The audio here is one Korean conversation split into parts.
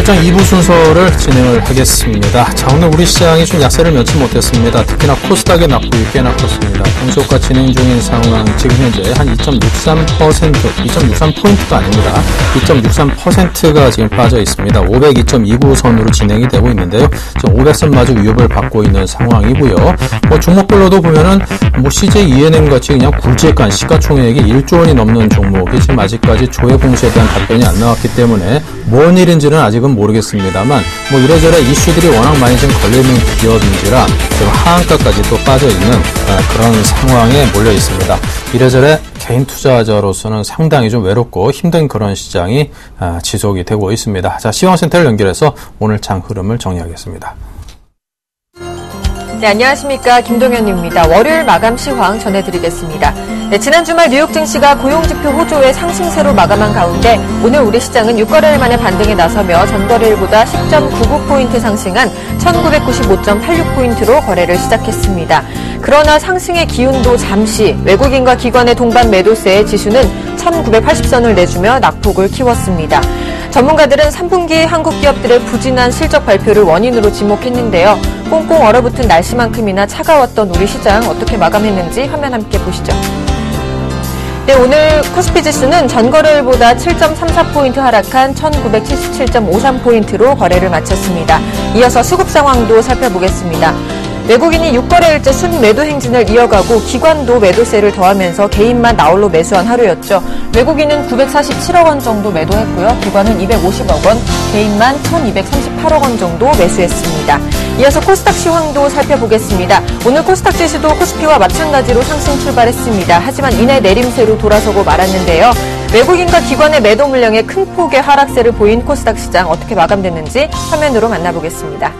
오늘장 2부 순서를 진행을 하겠습니다. 자, 오늘 우리 시장이 좀 약세를 면치 못했습니다. 특히나 코스닥의 낙폭이 꽤나 컸습니다. 평소가 진행 중인 상황, 지금 현재 한 2.63%, 2.63포인트가 아닙니다. 2.63%가 지금 빠져 있습니다. 502.29선으로 진행이 되고 있는데요. 지금 500선 마저 위협을 받고 있는 상황이고요. 종목별로도 보면은 CJ ENM 같이 그냥 굴지간 시가총액이 1조 원이 넘는 종목이 지금 아직까지 조회 공시에 대한 답변이 안 나왔기 때문에 뭔 일인지는 아직은 모르겠습니다만 이래저래 이슈들이 워낙 많이 지금 걸려있는 기업인지라 지금 하한가까지 또 빠져있는 그런 상황에 몰려 있습니다. 이래저래 개인 투자자로서는 상당히 좀 외롭고 힘든 그런 시장이 지속이 되고 있습니다. 자, 시황센터를 연결해서 오늘 장 흐름을 정리하겠습니다. 네, 안녕하십니까. 김동현입니다. 월요일 마감 시황 전해드리겠습니다. 네, 지난 주말 뉴욕 증시가 고용지표 호조의 상승세로 마감한 가운데 오늘 우리 시장은 6거래일 만에 반등에 나서며 전거래일보다 10.99포인트 상승한 1995.86포인트로 거래를 시작했습니다. 그러나 상승의 기운도 잠시 외국인과 기관의 동반 매도세의 지수는 1980선을 내주며 낙폭을 키웠습니다. 전문가들은 3분기 한국 기업들의 부진한 실적 발표를 원인으로 지목했는데요. 꽁꽁 얼어붙은 날씨만큼이나 차가웠던 우리 시장 어떻게 마감했는지 화면 함께 보시죠. 네, 오늘 코스피 지수는 전거래일보다 7.34포인트 하락한 1977.53포인트로 거래를 마쳤습니다. 이어서 수급 상황도 살펴보겠습니다. 외국인이 6거래일째 순매도 행진을 이어가고 기관도 매도세를 더하면서 개인만 나홀로 매수한 하루였죠. 외국인은 947억 원 정도 매도했고요. 기관은 250억 원, 개인만 1238억 원 정도 매수했습니다. 이어서 코스닥 시황도 살펴보겠습니다. 오늘 코스닥 지수도 코스피와 마찬가지로 상승 출발했습니다. 하지만 이내 내림세로 돌아서고 말았는데요. 외국인과 기관의 매도 물량에 큰 폭의 하락세를 보인 코스닥 시장 어떻게 마감됐는지 화면으로 만나보겠습니다.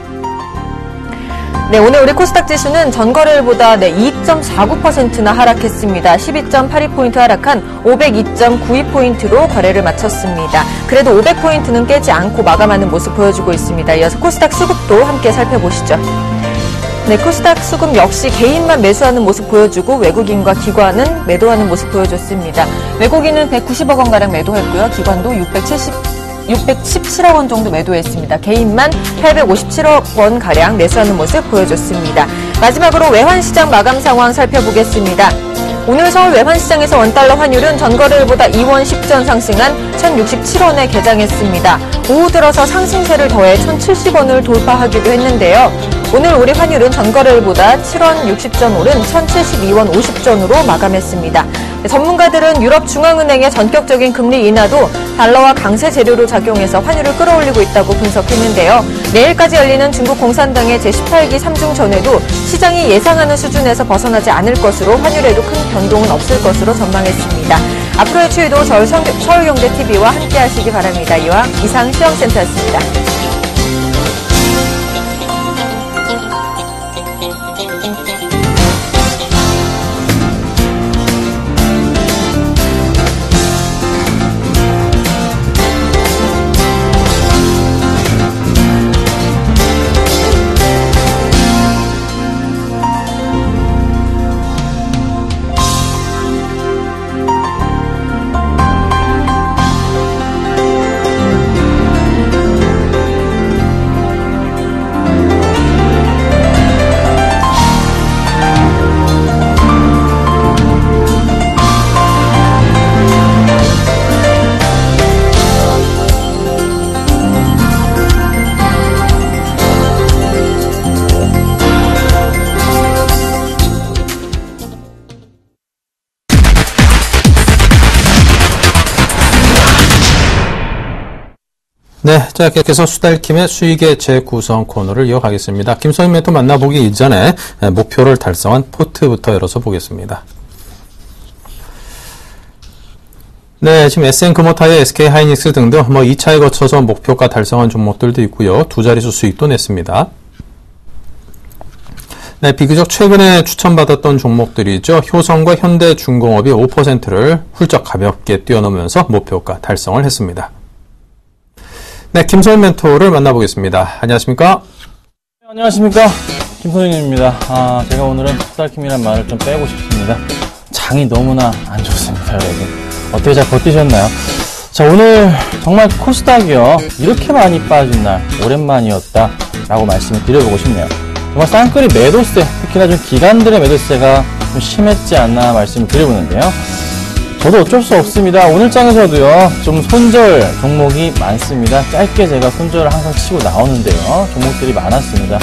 네, 오늘 우리 코스닥 지수는 전거래일보다 2.49%나 하락했습니다. 12.82포인트 하락한 502.92포인트로 거래를 마쳤습니다. 그래도 500포인트는 깨지 않고 마감하는 모습 보여주고 있습니다. 이어서 코스닥 수급도 함께 살펴보시죠. 네, 코스닥 수급 역시 개인만 매수하는 모습 보여주고 외국인과 기관은 매도하는 모습 보여줬습니다. 외국인은 190억 원가량 매도했고요. 기관도 617억 원 정도 매도했습니다. 개인만 857억 원가량 매수하는 모습 보여줬습니다. 마지막으로 외환시장 마감 상황 살펴보겠습니다. 오늘 서울 외환시장에서 원달러 환율은 전거래일보다 2원 10전 상승한 1067원에 개장했습니다. 오후 들어서 상승세를 더해 1070원을 돌파하기도 했는데요. 오늘 우리 환율은 전거래일보다 7원 60전 오른 1072원 50전으로 마감했습니다. 전문가들은 유럽중앙은행의 전격적인 금리 인하도 달러와 강세 재료로 작용해서 환율을 끌어올리고 있다고 분석했는데요. 내일까지 열리는 중국 공산당의 제18기 3중 전회도 시장이 예상하는 수준에서 벗어나지 않을 것으로 환율에도 큰 변동은 없을 것으로 전망했습니다. 앞으로의 추이도 서울경제TV와 함께 하시기 바랍니다. 이상 시황센터였습니다. 네, 자, 계속해서 수달킴의 수익의 재구성 코너를 이어가겠습니다. 김성인 멘토 만나보기 이전에 목표를 달성한 포트부터 열어서 보겠습니다. 네, 지금 SN금호타이어, SK하이닉스 등등 2차에 거쳐서 목표가 달성한 종목들도 있고요. 두 자릿수 수익도 냈습니다. 네, 비교적 최근에 추천받았던 종목들이죠. 효성과 현대중공업이 5%를 훌쩍 가볍게 뛰어넘으면서 목표가 달성을 했습니다. 네, 김소연 멘토를 만나보겠습니다. 안녕하십니까? 네, 안녕하십니까? 김소연입니다. 제가 오늘은 풋살킴이란 말을 좀 빼고 싶습니다. 장이 너무나 안 좋습니다, 여러분. 어떻게 잘 버티셨나요? 자, 오늘 정말 코스닥이요. 이렇게 많이 빠진 날 오랜만이었다 라고 말씀을 드려보고 싶네요. 정말 쌍끌이 매도세, 특히나 좀 기관들의 매도세가 좀 심했지 않나 말씀을 드려보는데요. 저도 어쩔 수 없습니다. 오늘 장에서도요, 좀 손절 종목이 많습니다. 짧게 제가 손절을 항상 치고 나오는데요. 종목들이 많았습니다.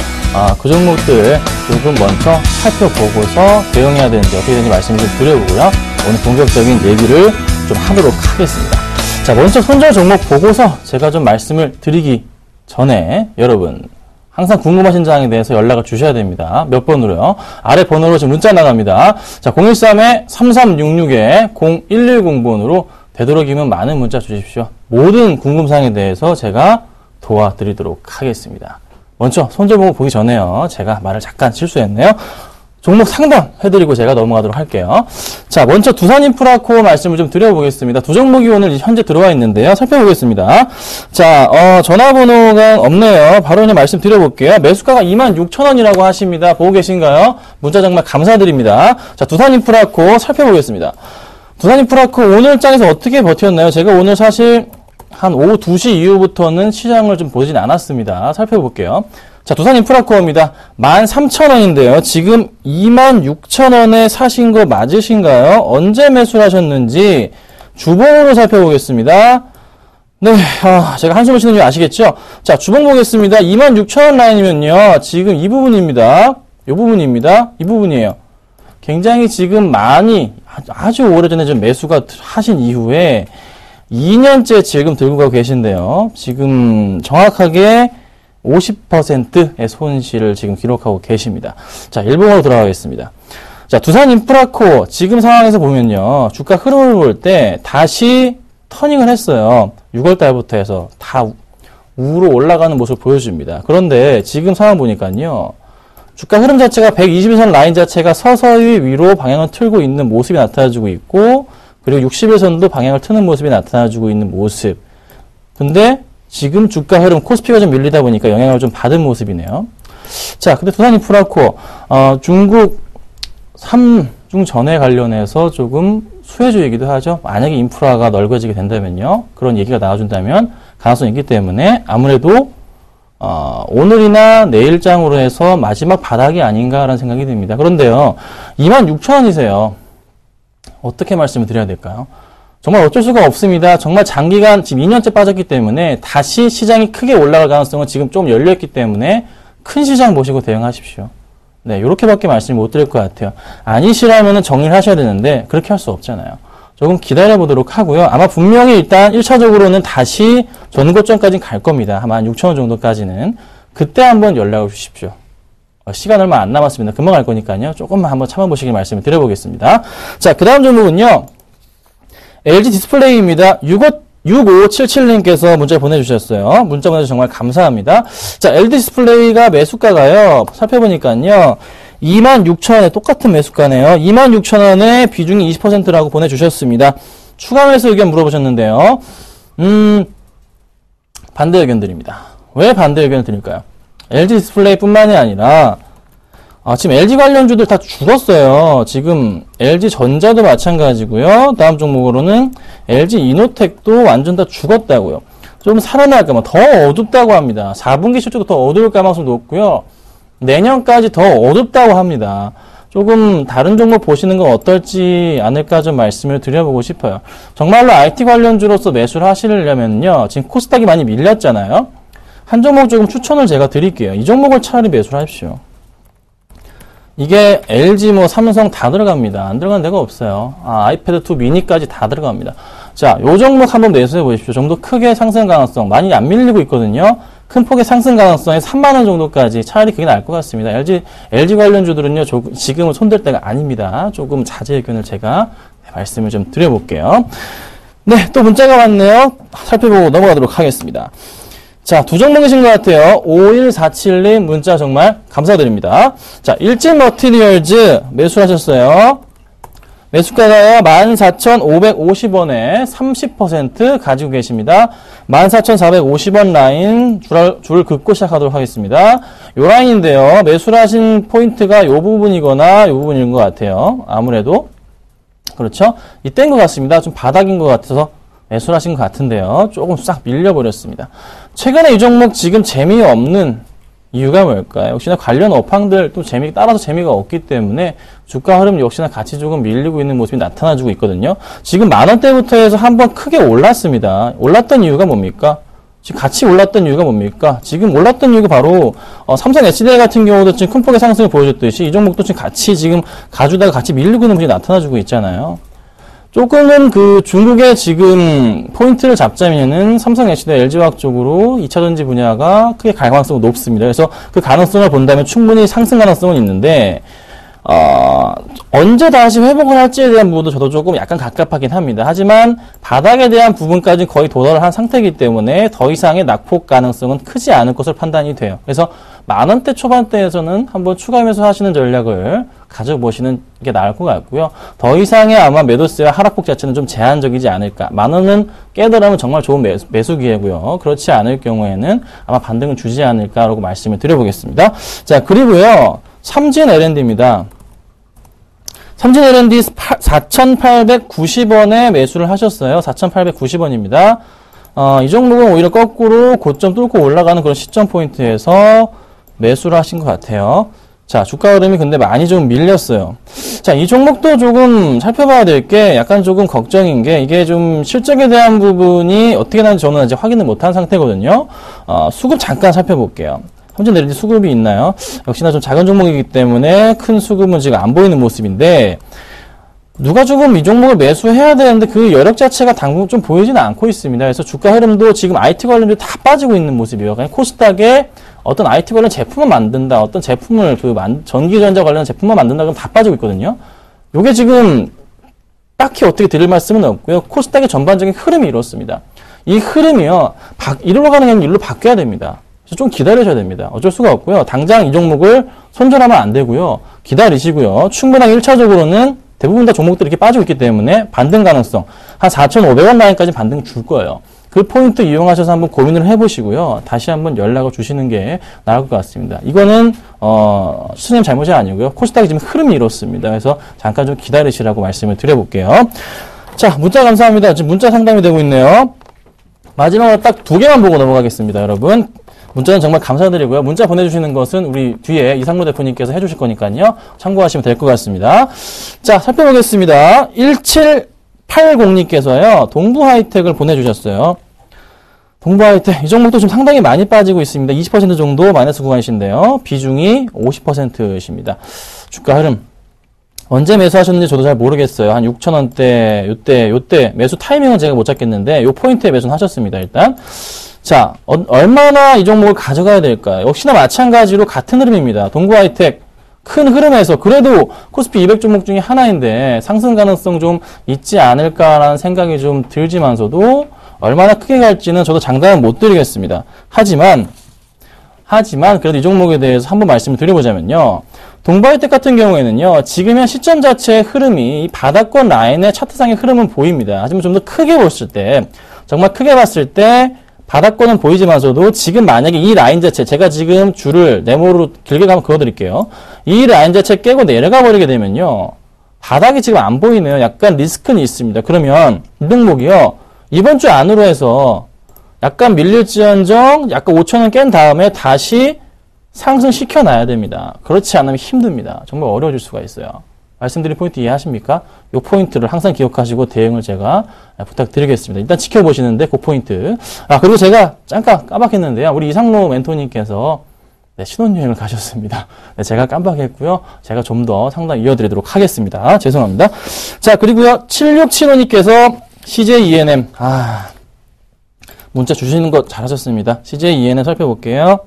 그 종목들 조금 먼저 살펴보고서 대응해야 되는지 어떻게 되는지 말씀을 좀 드려보고요. 오늘 본격적인 얘기를 좀 하도록 하겠습니다. 자, 먼저 손절 종목 보고서 제가 좀 말씀을 드리기 전에 여러분, 항상 궁금하신 사항에 대해서 연락을 주셔야 됩니다. 몇 번으로요? 아래 번호로 지금 문자 나갑니다. 자, 013-3366-0110번으로 되도록이면 많은 문자 주십시오. 모든 궁금사항에 대해서 제가 도와드리도록 하겠습니다. 먼저 손절 종목 보기 전에요. 제가 말을 잠깐 실수했네요. 종목 상담해드리고 제가 넘어가도록 할게요. 자, 먼저 두산인프라코어 말씀을 좀 드려보겠습니다. 두 종목이 오늘 현재 들어와 있는데요. 살펴보겠습니다. 자, 전화번호가 없네요. 바로 그냥 말씀 드려볼게요. 매수가가 26,000원이라고 하십니다. 보고 계신가요? 문자 정말 감사드립니다. 자, 두산인프라코어 살펴보겠습니다. 두산인프라코어 오늘 장에서 어떻게 버텼나요? 제가 오늘 사실 한 오후 2시 이후부터는 시장을 좀 보진 않았습니다. 살펴볼게요. 자, 두산인프라코어입니다. 13,000원인데요. 지금 26,000원에 사신 거 맞으신가요? 언제 매수를 하셨는지 주봉으로 살펴보겠습니다. 네, 제가 한숨을 쉬는 줄 아시겠죠? 자, 주봉 보겠습니다. 26,000원 라인이면요. 지금 이 부분입니다. 이 부분입니다. 이 부분이에요. 굉장히 지금 많이, 아주 오래전에 좀 매수가 하신 이후에 2년째 지금 들고 가고 계신데요. 지금 정확하게 50%의 손실을 지금 기록하고 계십니다. 자, 일봉으로 들어가겠습니다. 자, 두산인프라코어 지금 상황에서 보면요. 주가 흐름을 볼 때 다시 터닝을 했어요. 6월 달부터 해서 다 우로 올라가는 모습을 보여줍니다. 그런데 지금 상황 보니까요. 주가 흐름 자체가 120일선 라인 자체가 서서히 위로 방향을 틀고 있는 모습이 나타나주고 있고, 그리고 60일선도 방향을 트는 모습이 나타나주고 있는 모습. 근데 지금 주가 흐름, 코스피가 좀 밀리다 보니까 영향을 좀 받은 모습이네요. 자, 근데 두산인프라코어, 중국 3중 전에 관련해서 조금 수혜주이기도 하죠. 만약에 인프라가 넓어지게 된다면요. 그런 얘기가 나와준다면 가능성이 있기 때문에 아무래도, 오늘이나 내일장으로 해서 마지막 바닥이 아닌가라는 생각이 듭니다. 그런데요, 26,000원이세요. 어떻게 말씀을 드려야 될까요? 정말 어쩔 수가 없습니다. 정말 장기간 지금 2년째 빠졌기 때문에 다시 시장이 크게 올라갈 가능성은 지금 좀 열려있기 때문에 큰 시장 보시고 대응하십시오. 네, 요렇게밖에 말씀을 못 드릴 것 같아요. 아니시라면은 정리를 하셔야 되는데 그렇게 할 수 없잖아요. 조금 기다려 보도록 하고요. 아마 분명히 일단 1차적으로는 다시 전고점까지는 갈 겁니다. 한 16,000원 정도까지는. 그때 한번 연락을 주십시오. 시간 얼마 안 남았습니다. 금방 갈 거니까요. 조금만 한번 참아보시길 말씀을 드려보겠습니다. 자, 그 다음 종목은요. LG 디스플레이입니다. 6577님께서 문자 보내주셨어요. 문자 보내주셔서 정말 감사합니다. 자, LG 디스플레이가 매수가가요. 살펴보니까요. 26,000원에 똑같은 매수가네요. 26,000원에 비중이 20%라고 보내주셨습니다. 추가 매수 의견 물어보셨는데요. 반대 의견 드립니다. 왜 반대 의견을 드릴까요? LG 디스플레이 뿐만이 아니라 지금 LG 관련주들 다 죽었어요. 지금 LG 전자도 마찬가지고요. 다음 종목으로는 LG 이노텍도 완전 다 죽었다고요. 좀 살아날까봐 더 어둡다고 합니다. 4분기 실적도 더 어두울 가능성이 높고요. 내년까지 더 어둡다고 합니다. 조금 다른 종목 보시는 건 어떨지 않을까 좀 말씀을 드려보고 싶어요. 정말로 IT 관련주로서 매수를 하시려면요. 지금 코스닥이 많이 밀렸잖아요. 한 종목 조금 추천을 제가 드릴게요. 이 종목을 차라리 매수를 하십시오. 이게 LG, 삼성 다 들어갑니다. 안 들어간 데가 없어요. 아이패드 2 미니까지 다 들어갑니다. 자, 요 종목 한번 매수해 보십시오. 좀 더 크게 상승 가능성, 많이 안 밀리고 있거든요. 큰 폭의 상승 가능성에 3만원 정도까지 차라리 그게 나을 것 같습니다. LG 관련주들은요, 지금은 손댈 때가 아닙니다. 조금 자제 의견을 제가 말씀을 좀 드려볼게요. 네, 또 문자가 왔네요. 살펴보고 넘어가도록 하겠습니다. 자, 두 종목이신 것 같아요. 5147님 문자 정말 감사드립니다. 자, 일진머티리얼즈 매수하셨어요. 매수가가요, 14,550원에 30% 가지고 계십니다. 14,450원 라인 줄 긋고 시작하도록 하겠습니다. 요 라인인데요. 매수를 하신 포인트가 요 부분이거나 요 부분인 것 같아요. 아무래도. 그렇죠? 이때인 것 같습니다. 좀 바닥인 것 같아서 매수를 하신 것 같은데요. 조금 싹 밀려버렸습니다. 최근에 이 종목 지금 재미없는 이유가 뭘까요? 역시나 관련 업황들 또 따라서 재미가 없기 때문에 주가 흐름 역시나 같이 조금 밀리고 있는 모습이 나타나주고 있거든요. 지금 10,000원대부터 해서 한번 크게 올랐습니다. 올랐던 이유가 뭡니까? 지금 같이 올랐던 이유가 뭡니까? 지금 올랐던 이유가 바로 삼성 SDI 같은 경우도 지금 큰 폭의 상승을 보여줬듯이 이 종목도 지금 같이 지금 가주다가 같이 밀리고 있는 모습이 나타나주고 있잖아요. 조금은 그 중국의 지금 포인트를 잡자면은 삼성 SDI, LG화학 쪽으로 2차전지 분야가 크게 갈 가능성이 높습니다. 그래서 그 가능성을 본다면 충분히 상승 가능성은 있는데 언제 다시 회복을 할지에 대한 부분도 저도 조금 약간 갑갑하긴 합니다. 하지만 바닥에 대한 부분까지 거의 도달을 한 상태이기 때문에 더 이상의 낙폭 가능성은 크지 않을 것으로 판단이 돼요. 그래서 10,000원대 초반대에서는 한번 추가 매수하시는 전략을 가져보시는 게 나을 것 같고요. 더 이상의 아마 매도세와 하락폭 자체는 좀 제한적이지 않을까. 10,000원은 깨더라면 정말 좋은 매수 기회고요. 그렇지 않을 경우에는 아마 반등을 주지 않을까라고 말씀을 드려보겠습니다. 자, 그리고요. 삼진 L&D입니다. 삼진 L&D 4,890원에 매수를 하셨어요. 4,890원입니다. 이 종목은 오히려 거꾸로 고점 뚫고 올라가는 그런 시점 포인트에서 매수를 하신 것 같아요. 자, 주가 흐름이 근데 많이 좀 밀렸어요. 자, 이 종목도 조금 살펴봐야 될 게 약간 조금 걱정인 게 이게 좀 실적에 대한 부분이 어떻게 나는지 저는 아직 확인을 못한 상태거든요. 수급 잠깐 살펴볼게요. 삼진 L&D 수급이 있나요? 역시나 좀 작은 종목이기 때문에 큰 수급은 지금 안 보이는 모습인데 누가 조금 이 종목을 매수해야 되는데 그 여력 자체가 당분 좀 보이지는 않고 있습니다. 그래서 주가 흐름도 지금 IT 관련들이 다 빠지고 있는 모습이에요. 그냥 코스닥에 어떤 IT 관련 제품을 만든다, 어떤 제품을 전기전자 관련 제품만 만든다 그러면 다 빠지고 있거든요. 요게 지금 딱히 어떻게 드릴 말씀은 없고요. 코스닥의 전반적인 흐름이 이렇습니다. 이 흐름이요, 이리로 가는 게 아니라 이리로 바뀌어야 됩니다. 좀 기다리셔야 됩니다. 어쩔 수가 없고요. 당장 이 종목을 손절하면 안 되고요. 기다리시고요. 충분하게 1차적으로는 대부분 다 종목들이 이렇게 빠지고 있기 때문에 반등 가능성 한 4,500원 라인까지 반등 줄 거예요. 그 포인트 이용하셔서 한번 고민을 해보시고요. 다시 한번 연락을 주시는 게 나을 것 같습니다. 이거는 수님 잘못이 아니고요. 코스닥이 지금 흐름이 이렇습니다. 그래서 잠깐 좀 기다리시라고 말씀을 드려볼게요. 자, 문자 감사합니다. 지금 문자 상담이 되고 있네요. 마지막으로 딱 2개만 보고 넘어가겠습니다, 여러분. 문자는 정말 감사드리고요. 문자 보내주시는 것은 우리 뒤에 이상무 대표님께서 해주실 거니까요. 참고하시면 될 것 같습니다. 자, 살펴보겠습니다. 1780님께서요. 동부하이텍을 보내주셨어요. 동부하이텍, 이 종목도 지금 상당히 많이 빠지고 있습니다. 20% 정도 마이너스 구간이신데요. 비중이 50%십니다. 주가 흐름. 언제 매수하셨는지 저도 잘 모르겠어요. 한 6,000원대, 요때 매수 타이밍은 제가 못 잡겠는데, 요 포인트에 매수는 하셨습니다, 일단. 자, 얼마나 이 종목을 가져가야 될까요? 역시나 마찬가지로 같은 흐름입니다. 동부하이텍 큰 흐름에서 그래도 코스피 200 종목 중에 하나인데 상승 가능성 좀 있지 않을까라는 생각이 좀 들지만서도 얼마나 크게 갈지는 저도 장담은 못 드리겠습니다. 하지만 그래도 이 종목에 대해서 한번 말씀을 드려보자면요. 동부하이텍 같은 경우에는요. 지금 현 시점 자체의 흐름이 이 바닥권 라인의 차트상의 흐름은 보입니다. 하지만 좀 더 크게 봤을 때, 정말 크게 봤을 때 바닥권은 보이지만서도 지금 만약에 이 라인 자체, 제가 지금 줄을 네모로 길게 가면 그어드릴게요. 이 라인 자체 깨고 내려가 버리게 되면요. 바닥이 지금 안 보이네요. 약간 리스크는 있습니다. 그러면 이 종목이요. 이번 주 안으로 해서 약간 밀릴지언정 약간 5,000원 깬 다음에 다시 상승시켜 놔야 됩니다. 그렇지 않으면 힘듭니다. 정말 어려워질 수가 있어요. 말씀드린 포인트 이해하십니까? 이 포인트를 항상 기억하시고 대응을 제가 부탁드리겠습니다. 일단 지켜보시는데 그 포인트. 그리고 제가 잠깐 깜빡했는데요. 우리 이상로 멘토님께서 신혼여행을 가셨습니다. 제가 깜빡했고요. 제가 좀 더 상담 이어드리도록 하겠습니다. 죄송합니다. 자, 그리고요. 7675님께서 CJ ENM. 문자 주시는 거 잘하셨습니다. CJ ENM 살펴볼게요.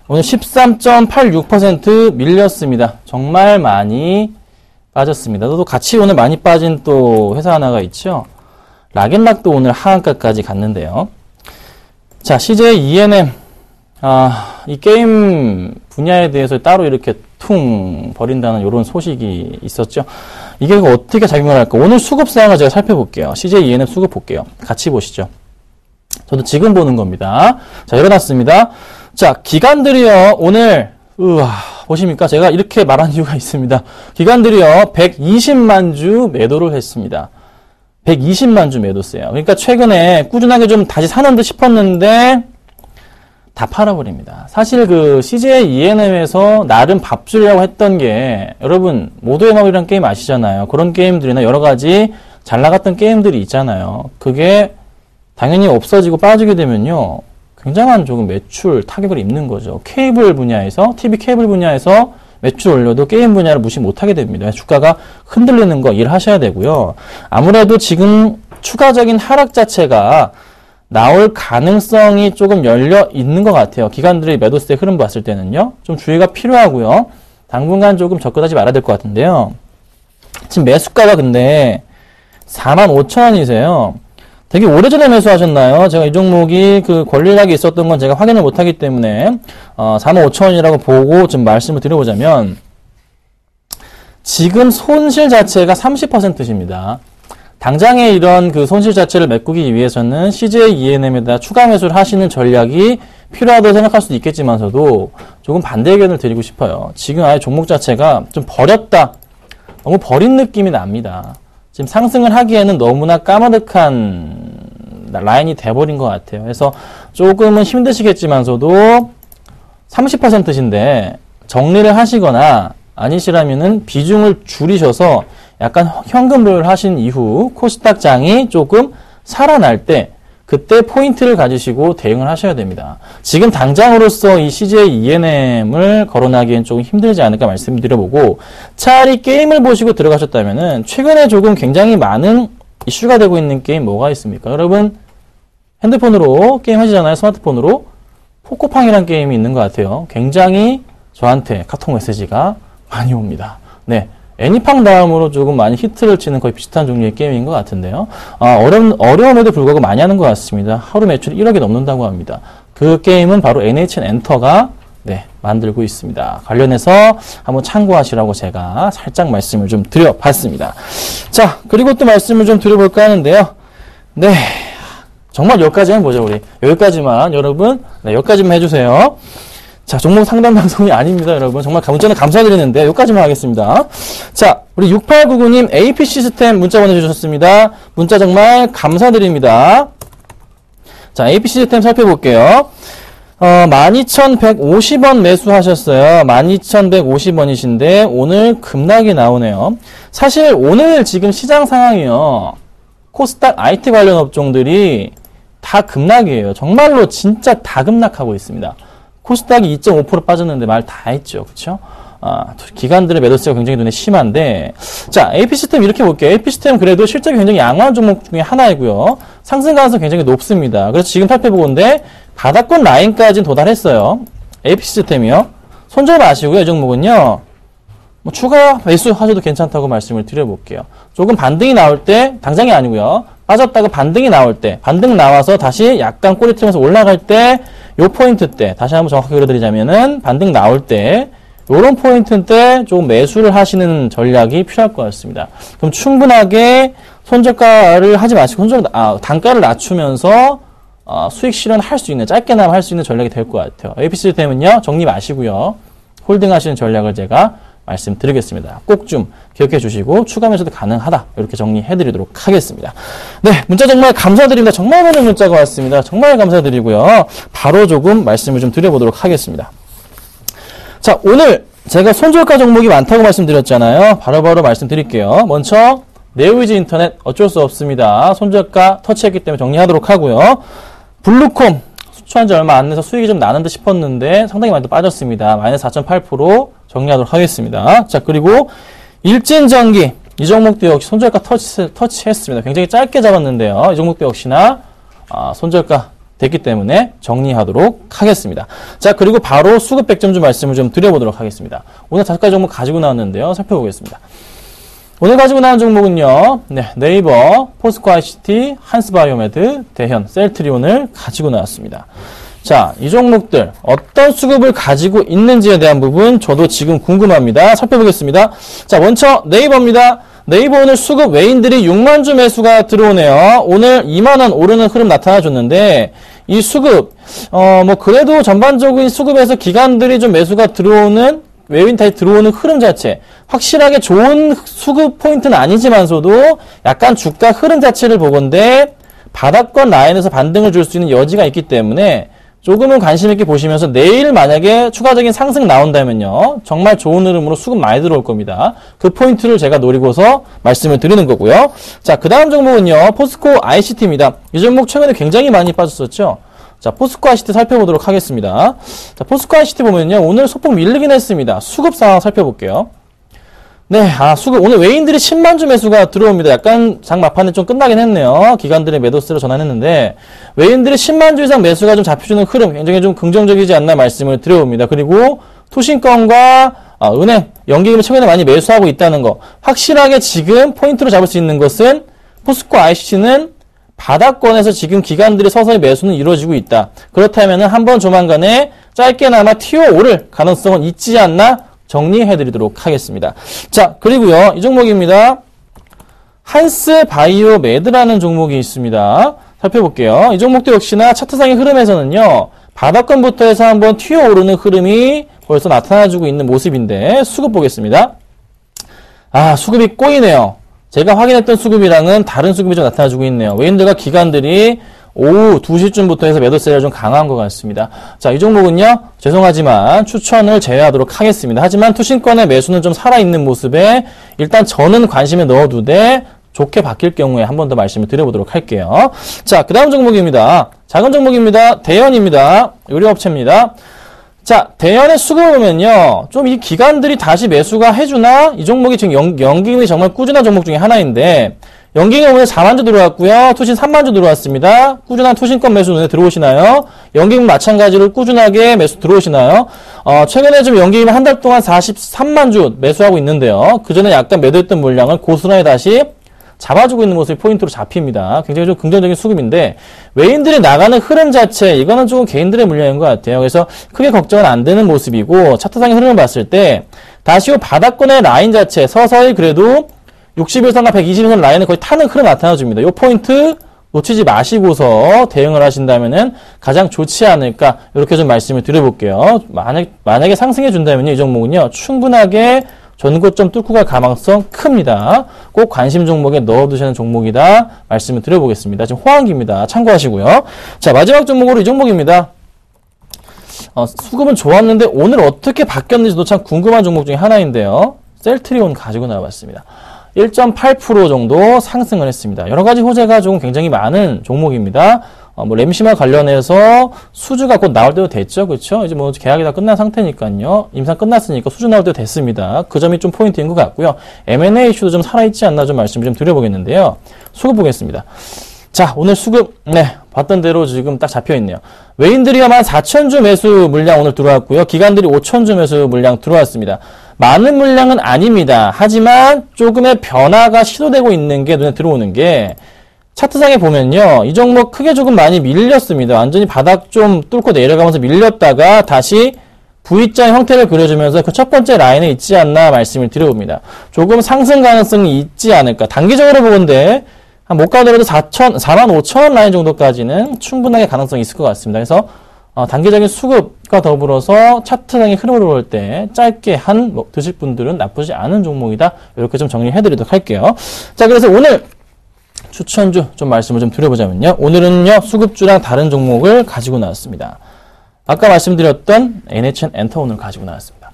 오늘 13.86% 밀렸습니다. 정말 많이 빠졌습니다. 또 같이 오늘 많이 빠진 또 회사 하나가 있죠. 락앤락도 오늘 하한가까지 갔는데요. 자, CJ ENM. 이 게임 분야에 대해서 따로 이렇게 퉁 버린다는 이런 소식이 있었죠. 이게 어떻게 작용을 할까? 오늘 수급 사항을 제가 살펴볼게요. CJ ENM 수급 볼게요. 같이 보시죠. 저도 지금 보는 겁니다. 자, 일어났습니다. 자, 기관들이요. 오늘 보십니까? 제가 이렇게 말한 이유가 있습니다. 기관들이요. 120만 주 매도를 했습니다. 120만 주 매도세요. 그러니까 최근에 꾸준하게 좀 다시 사는 듯 싶었는데 다 팔아버립니다. 사실 그 CJ ENM에서 나름 밥주려고 했던 게 여러분 모두의 마블이라는 게임 아시잖아요. 그런 게임들이나 여러 가지 잘 나갔던 게임들이 있잖아요. 그게 당연히 없어지고 빠지게 되면요. 굉장한 조금 매출 타격을 입는 거죠. 케이블 분야에서, TV 케이블 분야에서 매출 올려도 게임 분야를 무시 못하게 됩니다. 주가가 흔들리는 거 이해하셔야 되고요. 아무래도 지금 추가적인 하락 자체가 나올 가능성이 조금 열려 있는 것 같아요. 기관들의 매도세 흐름 봤을 때는요. 좀 주의가 필요하고요. 당분간 조금 접근하지 말아야 될 것 같은데요. 지금 매수가가 근데 45,000원이세요. 되게 오래전에 매수하셨나요? 제가 이 종목이 그 권리락이 있었던 건 제가 확인을 못하기 때문에 45,000원이라고 보고 좀 말씀을 드려보자면 지금 손실 자체가 30%입니다. 당장에 이런 그 손실 자체를 메꾸기 위해서는 CJ ENM에다 추가 매수를 하시는 전략이 필요하다고 생각할 수도 있겠지만서도 조금 반대 의견을 드리고 싶어요. 지금 아예 종목 자체가 좀 버렸다. 너무 버린 느낌이 납니다. 지금 상승을 하기에는 너무나 까마득한 라인이 돼버린 것 같아요. 그래서 조금은 힘드시겠지만서도 30%신데 정리를 하시거나 아니시라면은 비중을 줄이셔서 약간 현금을 하신 이후 코스닥장이 조금 살아날 때 그때 포인트를 가지시고 대응을 하셔야 됩니다. 지금 당장으로서 이 CJ ENM을 거론하기엔 조금 힘들지 않을까 말씀드려보고 차라리 게임을 보시고 들어가셨다면은 최근에 조금 굉장히 많은 이슈가 되고 있는 게임 뭐가 있습니까? 여러분 핸드폰으로 게임 하시잖아요. 스마트폰으로 포코팡이라는 게임이 있는 것 같아요. 굉장히 저한테 카톡 메시지가 많이 옵니다. 네. 애니팡 다음으로 조금 많이 히트를 치는 거의 비슷한 종류의 게임인 것 같은데요. 어려움에도 불구하고 많이 하는 것 같습니다. 하루 매출이 1억이 넘는다고 합니다. 그 게임은 바로 NHN 엔터가 만들고 있습니다. 관련해서 한번 참고하시라고 제가 살짝 말씀을 좀 드려봤습니다. 자, 그리고 또 말씀을 좀 드려볼까 하는데요. 네. 정말 여기까지만 보죠, 우리. 여기까지만, 여러분. 네, 여기까지만 해주세요. 자, 종목 상담 방송이 아닙니다, 여러분. 정말 문자는 감사드리는데, 여기까지만 하겠습니다. 자, 우리 6899님 AP 시스템 문자 보내주셨습니다. 문자 정말 감사드립니다. 자, AP 시스템 살펴볼게요. 12,150원 매수하셨어요. 12,150원이신데, 오늘 급락이 나오네요. 사실, 오늘 지금 시장 상황이요. 코스닥 IT 관련 업종들이 다 급락이에요. 정말로 진짜 다 급락하고 있습니다. 코스닥이 2.5% 빠졌는데 말 다 했죠. 그쵸? 기관들의 매도세가 굉장히 눈에 심한데, 자, AP 시스템 이렇게 볼게요. AP 시스템 그래도 실적이 굉장히 양호한 종목 중에 하나이고요. 상승 가능성 굉장히 높습니다. 그래서 지금 살펴보건데, 바닥권 라인까지는 도달했어요. AP 시스템이요. 손절 마시고요. 이 종목은요. 뭐 추가 매수하셔도 괜찮다고 말씀을 드려볼게요. 조금 반등이 나올 때, 당장이 아니고요. 빠졌다가 반등이 나올 때, 반등 나와서 다시 약간 꼬리 틀면서 올라갈 때, 요 포인트 때, 다시 한번 정확하게 그려드리자면은, 반등 나올 때, 요런 포인트 때 조금 매수를 하시는 전략이 필요할 것 같습니다. 그럼 충분하게 손절가를 하지 마시고, 단가를 낮추면서, 수익 실현할 수 있는, 짧게나마 할 수 있는 전략이 될 것 같아요. AP 시스템은요, 정리 마시고요. 홀딩 하시는 전략을 제가 말씀드리겠습니다. 꼭 좀 기억해 주시고 추가 매수도 가능하다. 이렇게 정리해 드리도록 하겠습니다. 네, 문자 정말 감사드립니다. 정말 많은 문자가 왔습니다. 정말 감사드리고요. 바로 조금 말씀을 좀 드려보도록 하겠습니다. 자, 오늘 제가 손절가 종목이 많다고 말씀드렸잖아요. 바로바로 말씀드릴게요. 먼저 네오이즈 인터넷 어쩔 수 없습니다. 손절가 터치했기 때문에 정리하도록 하고요. 블루콤 수출한 지 얼마 안 돼서 수익이 좀 나는 듯 싶었는데 상당히 많이 빠졌습니다. 마이너스 4.8% 정리하도록 하겠습니다. 자, 그리고 일진전기 이 종목도 역시 손절가 터치했습니다. 굉장히 짧게 잡았는데요. 이 종목도 역시나 손절가 됐기 때문에 정리하도록 하겠습니다. 자, 그리고 바로 수급 100점 주 말씀을 좀 드려보도록 하겠습니다. 오늘 5가지 종목 가지고 나왔는데요. 살펴보겠습니다. 오늘 가지고 나온 종목은요. 네이버, 포스코 ICT, 한스바이오메드, 대현, 셀트리온을 가지고 나왔습니다. 자, 이 종목들 어떤 수급을 가지고 있는지에 대한 부분 저도 지금 궁금합니다. 살펴보겠습니다. 자, 먼저 네이버입니다. 네이버 오늘 수급 외인들이 6만 주 매수가 들어오네요. 오늘 2만 원 오르는 흐름 나타나줬는데 이 수급 그래도 전반적인 수급에서 기관들이 좀 매수가 들어오는 외국인 다시 들어오는 흐름 자체, 확실하게 좋은 수급 포인트는 아니지만서도 약간 주가 흐름 자체를 보건대 바닥권 라인에서 반등을 줄 수 있는 여지가 있기 때문에 조금은 관심 있게 보시면서 내일 만약에 추가적인 상승 나온다면요, 정말 좋은 흐름으로 수급 많이 들어올 겁니다. 그 포인트를 제가 노리고서 말씀을 드리는 거고요. 자, 그 다음 종목은요, 포스코 ICT입니다. 이 종목 최근에 굉장히 많이 빠졌었죠. 자, 포스코 ICT 살펴보도록 하겠습니다. 자, 포스코 ICT 보면요, 오늘 소폭 밀리긴 했습니다. 수급 상황 살펴볼게요. 네, 수급, 오늘 외인들이 10만 주 매수가 들어옵니다. 약간 장 막판에 좀 끝나긴 했네요. 기관들의 매도세로 전환했는데, 외인들이 10만 주 이상 매수가 좀 잡혀주는 흐름, 굉장히 좀 긍정적이지 않나 말씀을 드려봅니다. 그리고 투신권과 은행, 연기금을 최근에 많이 매수하고 있다는 거, 확실하게 지금 포인트로 잡을 수 있는 것은 포스코 ICT는 바닥권에서 지금 기관들이 서서히 매수는 이루어지고 있다. 그렇다면은 한번 조만간에 짧게나마 튀어 오를 가능성은 있지 않나 정리해드리도록 하겠습니다. 자, 그리고요, 이 종목입니다. 한스 바이오 메드라는 종목이 있습니다. 살펴볼게요. 이 종목도 역시나 차트상의 흐름에서는요, 바닥권부터 해서 한번 튀어오르는 흐름이 벌써 나타나주고 있는 모습인데, 수급 보겠습니다. 수급이 꼬이네요. 제가 확인했던 수급이랑은 다른 수급이 좀 나타나주고 있네요. 외인들과 기관들이 오후 2시쯤부터 해서 매도세가 좀 강한 것 같습니다. 자, 이 종목은요, 죄송하지만 추천을 제외하도록 하겠습니다. 하지만 투신권의 매수는 좀 살아있는 모습에 일단 저는 관심에 넣어두되 좋게 바뀔 경우에 한 번 더 말씀을 드려보도록 할게요. 자, 그 다음 종목입니다. 작은 종목입니다. 대연입니다. 의료업체입니다. 자, 대연의 수급을 보면요, 좀 이 기관들이 다시 매수가 해주나? 이 종목이 지금 연기금이 정말 꾸준한 종목 중에 하나인데, 연기금 오늘 4만 주 들어왔고요. 투신 3만 주 들어왔습니다. 꾸준한 투신권 매수 눈에 들어오시나요? 연기금 마찬가지로 꾸준하게 매수 들어오시나요? 최근에 좀 연기금 한 달 동안 43만 주 매수하고 있는데요. 그 전에 약간 매도했던 물량을 고스란히 다시 잡아주고 있는 모습이 포인트로 잡힙니다. 굉장히 좀 긍정적인 수급인데, 외인들이 나가는 흐름 자체, 이거는 조금 개인들의 물량인 것 같아요. 그래서 크게 걱정은 안 되는 모습이고, 차트상의 흐름을 봤을 때 다시 요 바닥권의 라인 자체 서서히 그래도 61선과 120선 라인을 거의 타는 흐름 나타나줍니다. 요 포인트 놓치지 마시고서 대응을 하신다면은 가장 좋지 않을까, 이렇게 좀 말씀을 드려볼게요. 만약에 상승해 준다면요, 이 종목은요, 충분하게 전고점 뚫고 갈 가능성 큽니다. 꼭 관심 종목에 넣어두시는 종목이다 말씀을 드려보겠습니다. 지금 호황기입니다. 참고하시고요. 자, 마지막 종목으로 이 종목입니다. 수급은 좋았는데 오늘 어떻게 바뀌었는지도 참 궁금한 종목 중에 하나인데요. 셀트리온 가지고 나와봤습니다. 1.8% 정도 상승을 했습니다. 여러 가지 호재가 좀 굉장히 많은 종목입니다. 램시마 관련해서 수주가 곧 나올 때도 됐죠. 그렇죠? 이제 계약이 다 끝난 상태니까요. 임상 끝났으니까 수주 나올 때도 됐습니다. 그 점이 좀 포인트인 것 같고요. M&A 이슈도 좀 살아있지 않나 좀 말씀을 좀 드려보겠는데요. 수급 보겠습니다. 자, 오늘 수급, 봤던 대로 지금 딱 잡혀있네요. 외인들이 아마 4,000주 매수 물량 오늘 들어왔고요. 기관들이 5,000주 매수 물량 들어왔습니다. 많은 물량은 아닙니다. 하지만 조금의 변화가 시도되고 있는 게 눈에 들어오는 게, 차트상에 보면요, 이 종목 크게 조금 많이 밀렸습니다. 완전히 바닥 좀 뚫고 내려가면서 밀렸다가 다시 V자 형태를 그려주면서 그 첫 번째 라인에 있지 않나 말씀을 드려봅니다. 조금 상승 가능성이 있지 않을까. 단기적으로 보건데 못 가더라도 45,000원 라인 정도까지는 충분하게 가능성이 있을 것 같습니다. 그래서 단기적인 수급과 더불어서 차트상의 흐름을 볼 때 짧게 드실 분들은 나쁘지 않은 종목이다. 이렇게 좀 정리해드리도록 할게요. 자, 그래서 오늘 추천주 좀 말씀을 좀 드려보자면요. 오늘은요, 수급주랑 다른 종목을 가지고 나왔습니다. 아까 말씀드렸던 NHN엔터 오늘 가지고 나왔습니다.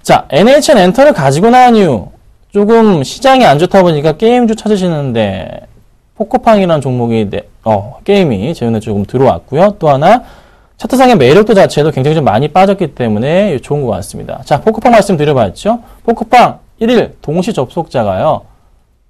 자, NHN엔터를 가지고 나온 이유, 조금 시장이 안 좋다 보니까 게임주 찾으시는데 포커팡이라는 종목이 게임이 제 눈에 조금 들어왔고요. 또 하나 차트상의 매력도 자체도 굉장히 좀 많이 빠졌기 때문에 좋은 것 같습니다. 자, 포커팡 말씀드려봤죠. 포커팡 1일 동시 접속자가요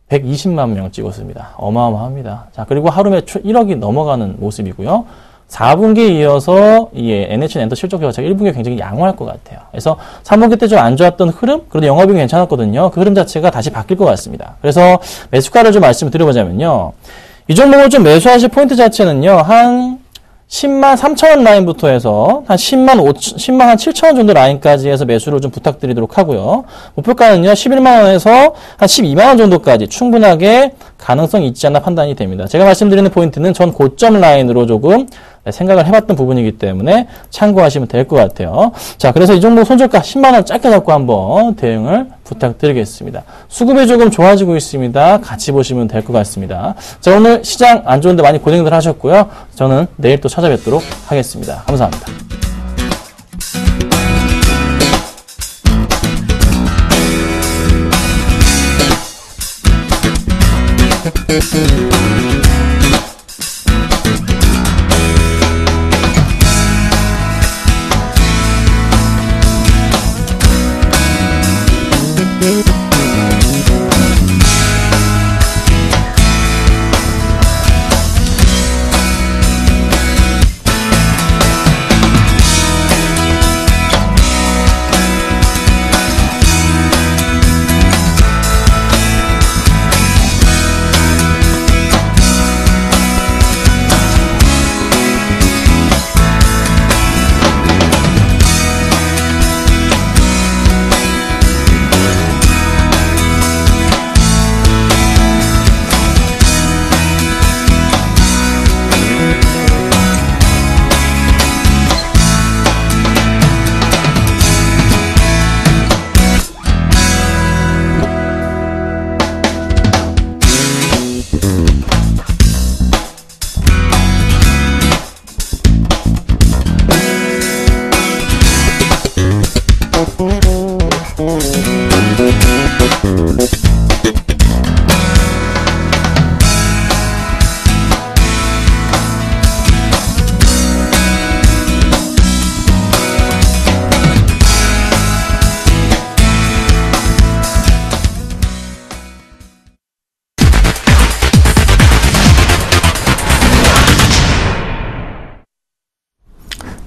120만 명 찍었습니다. 어마어마합니다. 자, 그리고 하루 매출 1억이 넘어가는 모습이고요. 4분기에 이어서 이 NHN엔터 실적 자체가 1분기에 굉장히 양호할 것 같아요. 그래서 3분기 때 좀 안 좋았던 흐름, 그래도 영업이익이 괜찮았거든요. 그 흐름 자체가 다시 바뀔 것 같습니다. 그래서 매수가를 좀 말씀을 드려보자면요. 이 종목을 좀 매수하실 포인트 자체는요, 한 10만 3천원 라인부터 해서 한 10만 한 7천원 정도 라인까지 해서 매수를 좀 부탁드리도록 하고요. 목표가는요, 11만원에서 한 12만원 정도까지 충분하게 가능성이 있지 않나 판단이 됩니다. 제가 말씀드리는 포인트는 전 고점 라인으로 조금 생각을 해봤던 부분이기 때문에 참고하시면 될 것 같아요. 자, 그래서 이 종목 손절가 10만원 짧게 잡고 한번 대응을 부탁드리겠습니다. 수급이 조금 좋아지고 있습니다. 같이 보시면 될 것 같습니다. 자, 오늘 시장 안 좋은데 많이 고생들 하셨고요. 저는 내일 또 찾아뵙도록 하겠습니다. 감사합니다.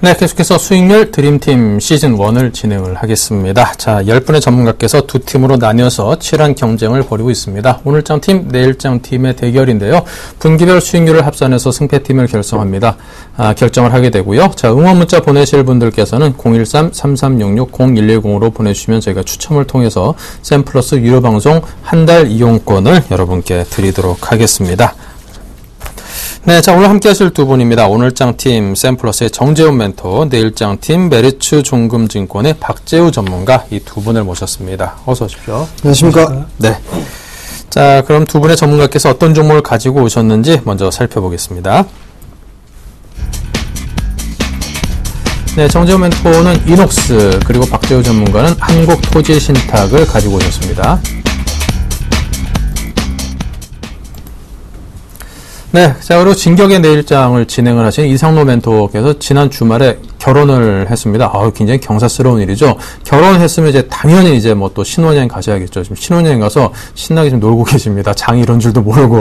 네, 계속해서 수익률 드림팀 시즌1을 진행을 하겠습니다. 자, 10분의 전문가께서 두 팀으로 나뉘어서 치열한 경쟁을 벌이고 있습니다. 오늘장 팀, 내일장 팀의 대결인데요. 분기별 수익률을 합산해서 승패팀을 결정합니다. 결정을 하게 되고요. 자, 응원 문자 보내실 분들께서는 013-3366-0110으로 보내주시면 저희가 추첨을 통해서 샘플러스 유료 방송 한 달 이용권을 여러분께 드리도록 하겠습니다. 네, 자, 오늘 함께 하실 두 분입니다. 오늘장 팀 샘플러스의 정재훈 멘토, 내일장 팀 메리츠 종금증권의 박재우 전문가, 이 두 분을 모셨습니다. 어서 오십시오. 안녕하십니까. 네. 자, 그럼 두 분의 전문가께서 어떤 종목을 가지고 오셨는지 먼저 살펴보겠습니다. 네, 정재훈 멘토는 이녹스, 그리고 박재우 전문가는 한국토지신탁을 가지고 오셨습니다. 네, 자, 그리고 진격의 내일장을 진행을 하신 이상로 멘토께서 지난 주말에 결혼을 했습니다. 굉장히 경사스러운 일이죠. 결혼했으면 이제 당연히 이제 뭐 또 신혼여행 가셔야겠죠. 지금 신혼여행 가서 신나게 좀 놀고 계십니다. 장이 이런 줄도 모르고.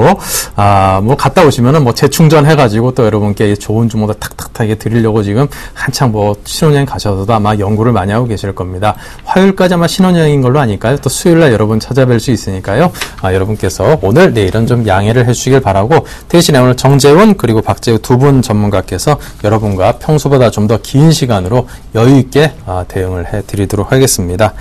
뭐 갔다 오시면은 뭐 재충전해가지고 또 여러분께 좋은 정보도 탁탁하게 드리려고 지금 한창 뭐 신혼여행 가셔서도 아마 연구를 많이 하고 계실 겁니다. 화요일까지 아마 신혼여행인 걸로 아니까요. 또 수요일날 여러분 찾아뵐 수 있으니까요. 여러분께서 오늘, 내일은 좀 양해를 해주시길 바라고, 대신에 오늘 정재훈 그리고 박재우 두 분 전문가께서 여러분과 평소보다 좀 더 긴 시간으로 여유있게 대응을 해드리도록 하겠습니다.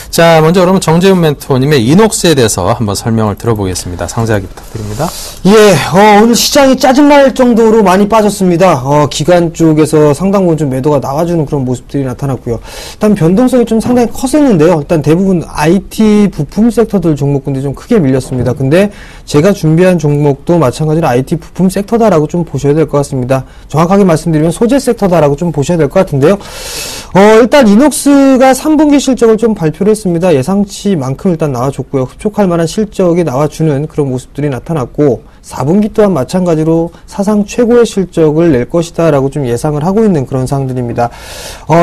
자, 먼저 그러면 정재훈 멘토님의 이녹스에 대해서 한번 설명을 들어보겠습니다. 상세하게 부탁드립니다. 예, 오늘 시장이 짜증날 정도로 많이 빠졌습니다. 기관 쪽에서 상당 부분 좀 매도가 나와주는 그런 모습들이 나타났고요. 일단 변동성이 좀 상당히 컸었는데요. 일단 대부분 IT 부품 섹터들 종목군들이 좀 크게 밀렸습니다. 근데 제가 준비한 종목도 마찬가지로 IT 부품 섹터다라고 좀 보셔야 될 것 같습니다. 정확하게 말씀드리면 소재 섹터다라고 좀 보셔야 될 것 같은데요. 일단 이녹스가 3분기 실적을 좀 발표를 했습니다. 예상치만큼 일단 나와줬고요. 흡족할 만한 실적이 나와주는 그런 모습들이 나타났고, 4분기 또한 마찬가지로 사상 최고의 실적을 낼 것이다 라고 좀 예상을 하고 있는 그런 상황들입니다.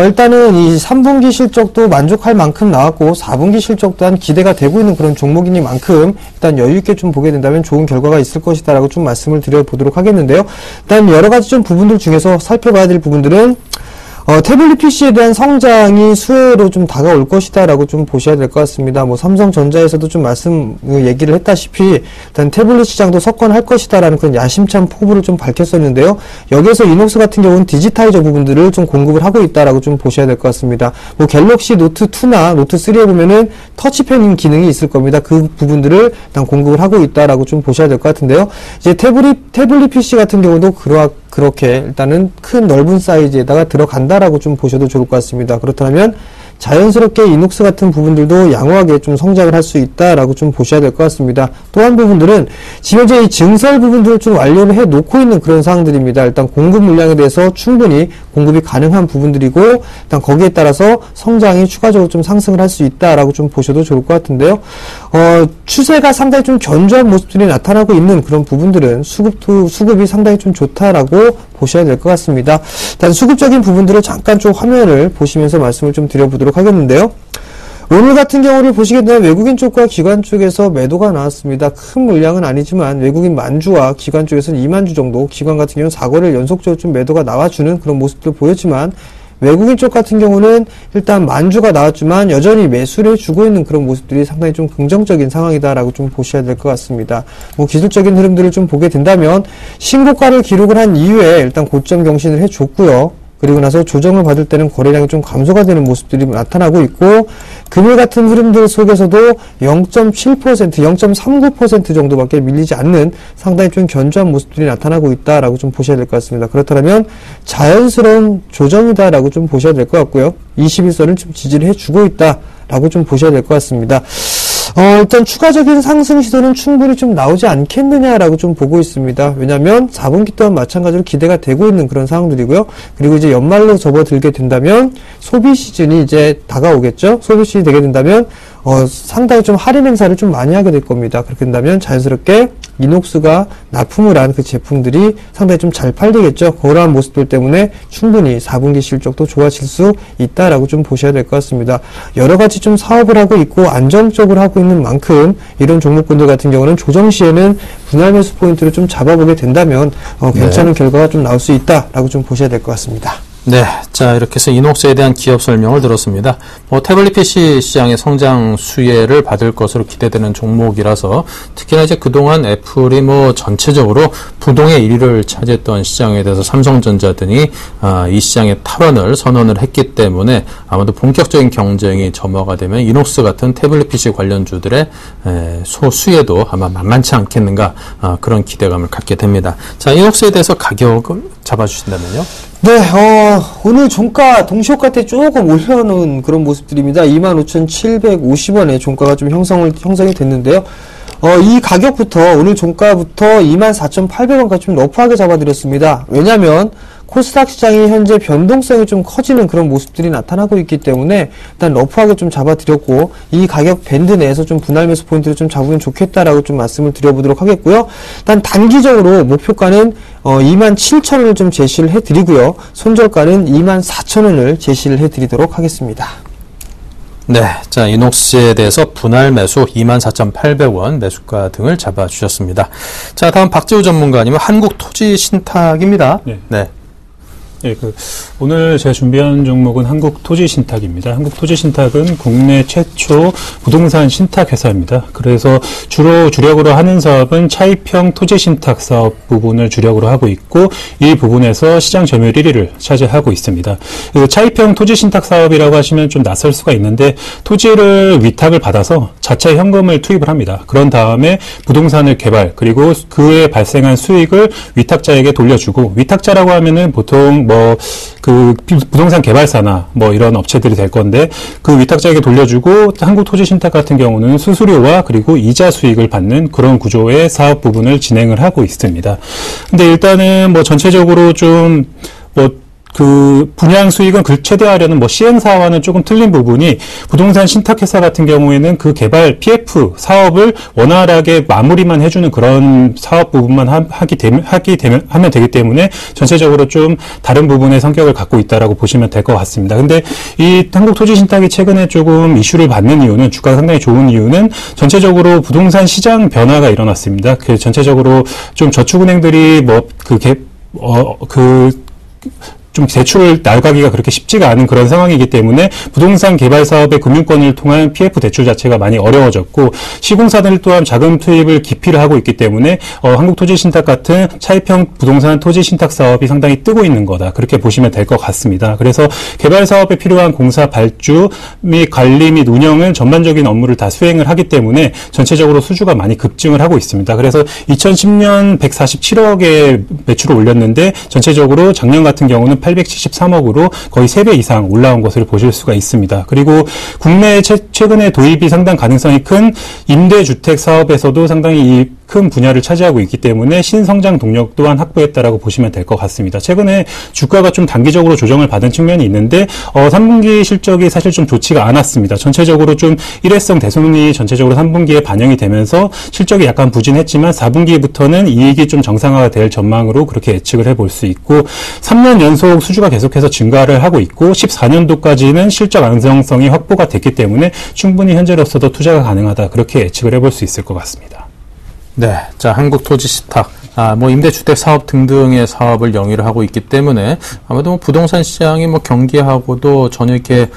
일단은 이 3분기 실적도 만족할 만큼 나왔고, 4분기 실적 또한 기대가 되고 있는 그런 종목이니만큼 일단 여유있게 좀 보게 된다면 좋은 결과가 있을 것이다 라고 좀 말씀을 드려보도록 하겠는데요. 일단 여러가지 좀 부분들 중에서 살펴봐야 될 부분들은 태블릿 PC에 대한 성장이 수혜로 좀 다가올 것이다라고 좀 보셔야 될 것 같습니다. 뭐 삼성전자에서도 좀 얘기를 했다시피 일단 태블릿 시장도 석권할 것이다라는 그런 야심찬 포부를 좀 밝혔었는데요. 여기에서 이녹스 같은 경우는 디지타이저 부분들을 좀 공급을 하고 있다라고 좀 보셔야 될 것 같습니다. 뭐 갤럭시 노트 2나 노트 3에 보면은 터치펜 기능이 있을 겁니다. 그 부분들을 일단 공급을 하고 있다라고 좀 보셔야 될 것 같은데요. 이제 태블릿 PC 같은 경우도 그렇게 일단은 큰 넓은 사이즈에다가 들어간다라고 좀 보셔도 좋을 것 같습니다. 그렇다면 자연스럽게 이녹스 같은 부분들도 양호하게 좀 성장을 할 수 있다라고 좀 보셔야 될 것 같습니다. 또 한 부분들은 지금 현재 이 증설 부분들을 좀 완료를 해 놓고 있는 그런 상황들입니다. 일단 공급 물량에 대해서 충분히 공급이 가능한 부분들이고 일단 거기에 따라서 성장이 추가적으로 좀 상승을 할 수 있다라고 좀 보셔도 좋을 것 같은데요. 추세가 상당히 좀 견조한 모습들이 나타나고 있는 그런 부분들은 수급이 상당히 좀 좋다라고 보셔야 될 것 같습니다. 일단 수급적인 부분들을 잠깐 좀 화면을 보시면서 말씀을 좀 드려보도록 하겠는데요. 오늘 같은 경우를 보시게 되면 외국인 쪽과 기관 쪽에서 매도가 나왔습니다. 큰 물량은 아니지만 외국인 만주와 기관 쪽에서는 2만주 정도, 기관 같은 경우는 4거래일 연속적으로 좀 매도가 나와주는 그런 모습도 보였지만 외국인 쪽 같은 경우는 일단 만주가 나왔지만 여전히 매수를 주고 있는 그런 모습들이 상당히 좀 긍정적인 상황이다라고 좀 보셔야 될 것 같습니다. 뭐 기술적인 흐름들을 좀 보게 된다면 신고가를 기록을 한 이후에 일단 고점 경신을 해줬고요. 그리고 나서 조정을 받을 때는 거래량이 좀 감소가 되는 모습들이 나타나고 있고 금일 같은 흐름들 속에서도 0.7%, 0.39% 정도밖에 밀리지 않는 상당히 좀 견조한 모습들이 나타나고 있다라고 좀 보셔야 될 것 같습니다. 그렇다면 자연스러운 조정이다라고 좀 보셔야 될 것 같고요. 21선을 좀 지지를 해주고 있다라고 좀 보셔야 될 것 같습니다. 일단 추가적인 상승 시도는 충분히 좀 나오지 않겠느냐라고 좀 보고 있습니다. 왜냐하면 4분기 또한 마찬가지로 기대가 되고 있는 그런 상황들이고요. 그리고 이제 연말로 접어들게 된다면 소비 시즌이 이제 다가오겠죠. 소비 시즌이 되게 된다면 상당히 좀 할인 행사를 좀 많이 하게 될 겁니다. 그렇게 된다면 자연스럽게 이녹스가 납품을 한 그 제품들이 상당히 좀 잘 팔리겠죠. 그러한 모습들 때문에 충분히 4분기 실적도 좋아질 수 있다라고 좀 보셔야 될 것 같습니다. 여러 가지 좀 사업을 하고 있고 안정적으로 하고 있는 만큼 이런 종목군들 같은 경우는 조정 시에는 분할 매수 포인트를 좀 잡아보게 된다면 괜찮은 결과가 좀 나올 수 있다라고 좀 보셔야 될 것 같습니다. 네, 자 이렇게 해서 이녹스에 대한 기업 설명을 들었습니다. 태블릿 PC 시장의 성장 수혜를 받을 것으로 기대되는 종목이라서 특히나 이제 그동안 애플이 전체적으로 부동의 1위를 차지했던 시장에 대해서 삼성전자 등이 이 시장의 탈환을 선언을 했기 때문에 아마도 본격적인 경쟁이 점화가 되면 이녹스 같은 태블릿 PC 관련주들의 수혜도 아마 만만치 않겠는가 그런 기대감을 갖게 됩니다. 자, 이녹스에 대해서 가격을 잡아주신다면요? 네, 오늘 종가, 동시호가 때 조금 올려놓은 그런 모습들입니다. 25,750원에 종가가 좀 형성이 됐는데요. 이 가격부터, 오늘 종가부터 24,800원까지 좀 러프하게 잡아드렸습니다. 왜냐면, 코스닥 시장이 현재 변동성이 좀 커지는 그런 모습들이 나타나고 있기 때문에 일단 러프하게 좀 잡아드렸고 이 가격 밴드 내에서 좀 분할 매수 포인트를 좀 잡으면 좋겠다라고 좀 말씀을 드려보도록 하겠고요. 일단 단기적으로 목표가는 27,000원을 좀 제시를 해드리고요. 손절가는 24,000원을 제시를 해드리도록 하겠습니다. 네, 자 이녹스에 대해서 분할 매수 24,800원 매수가 등을 잡아주셨습니다. 자, 다음 박재우 전문가님은 한국토지신탁입니다. 네. 예, 오늘 제가 준비한 종목은 한국토지신탁입니다. 한국토지신탁은 국내 최초 부동산 신탁 회사입니다. 그래서 주력으로 하는 사업은 차입형 토지신탁 사업 부분을 주력으로 하고 있고 이 부분에서 시장 점유율 1위를 차지하고 있습니다. 차입형 토지신탁 사업이라고 하시면 좀 낯설 수가 있는데 토지를 위탁을 받아서 자체 현금을 투입을 합니다. 그런 다음에 부동산을 개발 그리고 그에 발생한 수익을 위탁자에게 돌려주고 위탁자라고 하면은 보통 부동산 개발사나 이런 업체들이 될 건데 그 위탁자에게 돌려주고 한국토지신탁 같은 경우는 수수료와 그리고 이자 수익을 받는 그런 구조의 사업 부분을 진행을 하고 있습니다. 근데 일단은 전체적으로 좀 분양 수익은 최대화하려는 시행사와는 조금 틀린 부분이 부동산 신탁회사 같은 경우에는 그 개발 PF 사업을 원활하게 마무리만 해주는 그런 사업 부분만 하면 되기 때문에 전체적으로 좀 다른 부분의 성격을 갖고 있다라고 보시면 될 것 같습니다. 근데 이 한국토지신탁이 최근에 조금 이슈를 받는 이유는 주가가 상당히 좋은 이유는 전체적으로 부동산 시장 변화가 일어났습니다. 좀 대출을 나가기가 그렇게 쉽지가 않은 그런 상황이기 때문에 부동산 개발 사업의 금융권을 통한 PF 대출 자체가 많이 어려워졌고 시공사들 또한 자금 투입을 기피를 하고 있기 때문에 한국토지신탁 같은 차입형 부동산 토지신탁 사업이 상당히 뜨고 있는 거다. 그렇게 보시면 될 것 같습니다. 그래서 개발 사업에 필요한 공사 발주 및 관리 및 운영은 전반적인 업무를 다 수행을 하기 때문에 전체적으로 수주가 많이 급증을 하고 있습니다. 그래서 2010년 147억의 매출을 올렸는데 전체적으로 작년 같은 경우는 873억으로 거의 3배 이상 올라온 것을 보실 수가 있습니다. 그리고 국내에 최근에 도입이 상당 가능성이 큰 임대주택 사업에서도 상당히 이 큰 분야를 차지하고 있기 때문에 신성장 동력 또한 확보했다라고 보시면 될 것 같습니다. 최근에 주가가 좀 단기적으로 조정을 받은 측면이 있는데 3분기 실적이 사실 좀 좋지가 않았습니다. 전체적으로 좀 일회성 대손이 전체적으로 3분기에 반영이 되면서 실적이 약간 부진했지만 4분기부터는 이익이 좀 정상화가 될 전망으로 그렇게 예측을 해볼 수 있고 3년 연속 수주가 계속해서 증가를 하고 있고 14년도까지는 실적 안정성이 확보가 됐기 때문에 충분히 현재로서도 투자가 가능하다. 그렇게 예측을 해볼 수 있을 것 같습니다. 네. 자, 한국토지신탁, 임대주택 사업 등등의 사업을 영위를 하고 있기 때문에 아무래도 부동산 시장이 경기하고도 전혀 이렇게,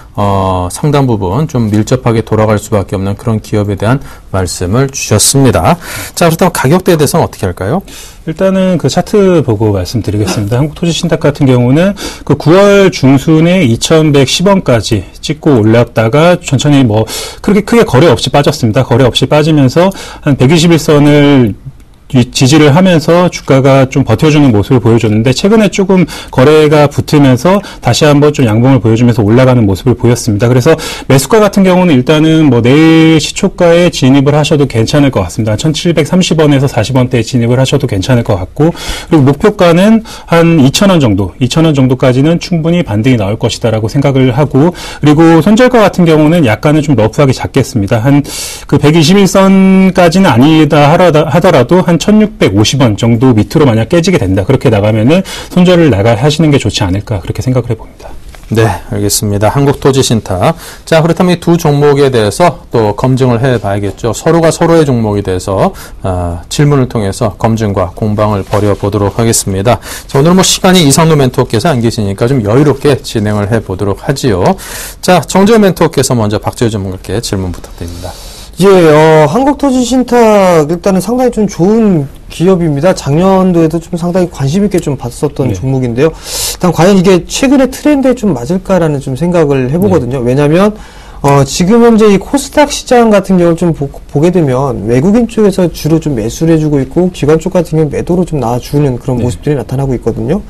상당 부분 좀 밀접하게 돌아갈 수밖에 없는 그런 기업에 대한 말씀을 주셨습니다. 자, 그렇다면 가격대에 대해서는 어떻게 할까요? 일단은 그 차트 보고 말씀드리겠습니다. 한국토지신탁 같은 경우는 그 9월 중순에 2,110원까지 찍고 올랐다가 천천히 그렇게 크게 거래 없이 빠졌습니다. 거래 없이 빠지면서 한 121선을 지지를 하면서 주가가 좀 버텨주는 모습을 보여줬는데 최근에 조금 거래가 붙으면서 다시 한번 좀 양봉을 보여주면서 올라가는 모습을 보였습니다. 그래서 매수가 같은 경우는 일단은 내일 시초가에 진입을 하셔도 괜찮을 것 같습니다. 1,730원에서 40원대에 진입을 하셔도 괜찮을 것 같고 그리고 목표가는 한 2,000원 정도, 2,000원 정도까지는 충분히 반등이 나올 것이다라고 생각을 하고 그리고 손절가 같은 경우는 약간은 좀 러프하게 잡겠습니다. 한 그 121선까지는 아니다 하더라도 한 1,650원 정도 밑으로 만약 깨지게 된다. 그렇게 나가면은 손절을 하시는 게 좋지 않을까 그렇게 생각을 해봅니다. 네, 알겠습니다. 한국토지신탁. 자, 그렇다면 이 두 종목에 대해서 또 검증을 해봐야겠죠. 서로가 서로의 종목에 대해서 질문을 통해서 검증과 공방을 벌여보도록 하겠습니다. 자, 오늘 시간이 이상로 멘토께서 안 계시니까 좀 여유롭게 진행을 해보도록 하지요. 자, 정재호 멘토께서 먼저 박재호 전문가께 질문 부탁드립니다. 예, 한국토지신탁 일단은 상당히 좀 좋은 기업입니다. 작년도에도 좀 상당히 관심 있게 좀 봤었던 종목인데요. 일단 과연 이게 최근의 트렌드에 좀 맞을까라는 좀 생각을 해보거든요. 왜냐하면 지금 현재 이 코스닥 시장 같은 경우를 좀 보게 되면 외국인 쪽에서 주로 좀 매수를 해주고 있고 기관 쪽 같은 경우는 매도로 좀 나와주는 그런 모습들이 나타나고 있거든요.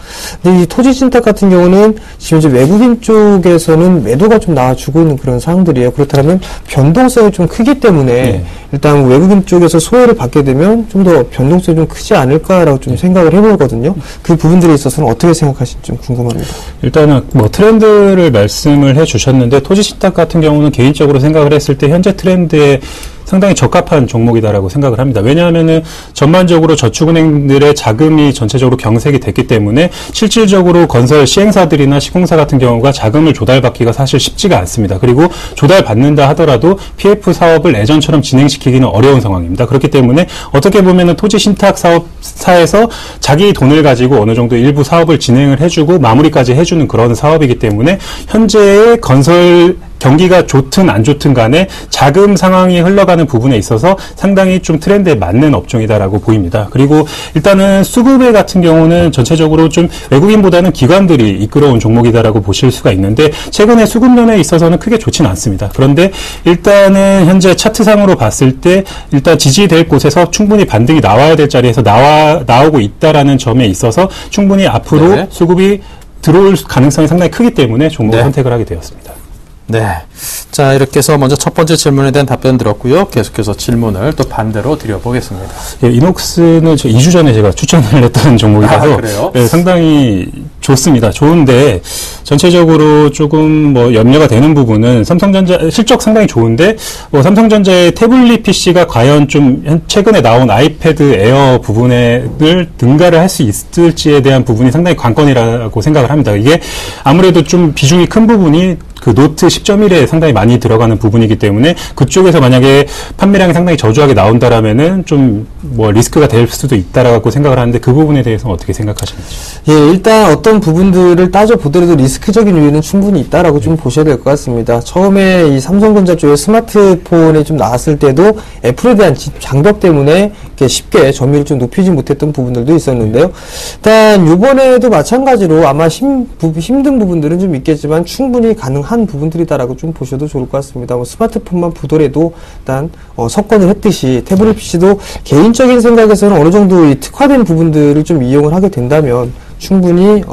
근데 이 토지신탁 같은 경우는 지금 이제 외국인 쪽에서는 매도가 좀 나와주고 있는 그런 상황들이에요. 그렇다면 변동성이 좀 크기 때문에 일단 외국인 쪽에서 소외를 받게 되면 좀 더 변동성이 좀 크지 않을까라고 좀 생각을 해보거든요. 그 부분들에 있어서는 어떻게 생각하실지 좀 궁금합니다. 일단은 트렌드를 말씀을 해주셨는데 토지신탁 같은 경우는 개인적으로 생각을 했을 때 현재 트렌드에 상당히 적합한 종목이다라고 생각을 합니다. 왜냐하면은 전반적으로 저축은행들의 자금이 전체적으로 경색이 됐기 때문에 실질적으로 건설 시행사들이나 시공사 같은 경우가 자금을 조달받기가 사실 쉽지가 않습니다. 그리고 조달받는다 하더라도 PF 사업을 예전처럼 진행시키기는 어려운 상황입니다. 그렇기 때문에 어떻게 보면은 토지신탁 사업사에서 자기 돈을 가지고 어느 정도 일부 사업을 진행을 해주고 마무리까지 해주는 그런 사업이기 때문에 현재의 건설 경기가 좋든 안 좋든 간에 자금 상황이 흘러가는 부분에 있어서 상당히 좀 트렌드에 맞는 업종이다라고 보입니다. 그리고 일단은 수급액 같은 경우는 전체적으로 좀 외국인보다는 기관들이 이끌어온 종목이다라고 보실 수가 있는데 최근에 수급면에 있어서는 크게 좋지는 않습니다. 그런데 일단은 현재 차트상으로 봤을 때 일단 지지될 곳에서 충분히 반등이 나와야 될 자리에서 나오고 있다라는 점에 있어서 충분히 앞으로 수급이 들어올 가능성이 상당히 크기 때문에 종목을 선택을 하게 되었습니다. 네. 자, 이렇게 해서 먼저 첫 번째 질문에 대한 답변 들었고요. 계속해서 질문을 또 반대로 드려보겠습니다. 예, 이녹스는 2주 전에 제가 추천을 했던 종목이라서 그래요? 상당히 좋습니다. 좋은데 전체적으로 조금 염려가 되는 부분은 삼성전자 실적 상당히 좋은데 삼성전자의 태블릿 PC가 과연 좀 최근에 나온 아이패드 에어 부분을 능가를 할 수 있을지에 대한 부분이 상당히 관건이라고 생각을 합니다. 이게 아무래도 좀 비중이 큰 부분이 그 노트 10.1에 상당히 많이 들어가는 부분이기 때문에 그쪽에서 만약에 판매량이 상당히 저조하게 나온다라면은 좀 리스크가 될 수도 있다라고 생각을 하는데 그 부분에 대해서는 어떻게 생각하시는지? 예, 일단 어떤 어떤 부분들을 따져보더라도 리스크적인 요인은 충분히 있다라고 좀 보셔야 될 것 같습니다. 처음에 이 삼성전자 쪽에 스마트폰에 좀 나왔을 때도 애플에 대한 장벽 때문에 이렇게 쉽게 점유율을 좀 높이지 못했던 부분들도 있었는데요. 일단 요번에도 마찬가지로 아마 힘든 부분들은 좀 있겠지만 충분히 가능한 부분들이다라고 좀 보셔도 좋을 것 같습니다. 뭐 스마트폰만 보더라도 일단 석권을 했듯이 태블릿 PC도 개인적인 생각에서는 어느 정도 이 특화된 부분들을 좀 이용을 하게 된다면 충분히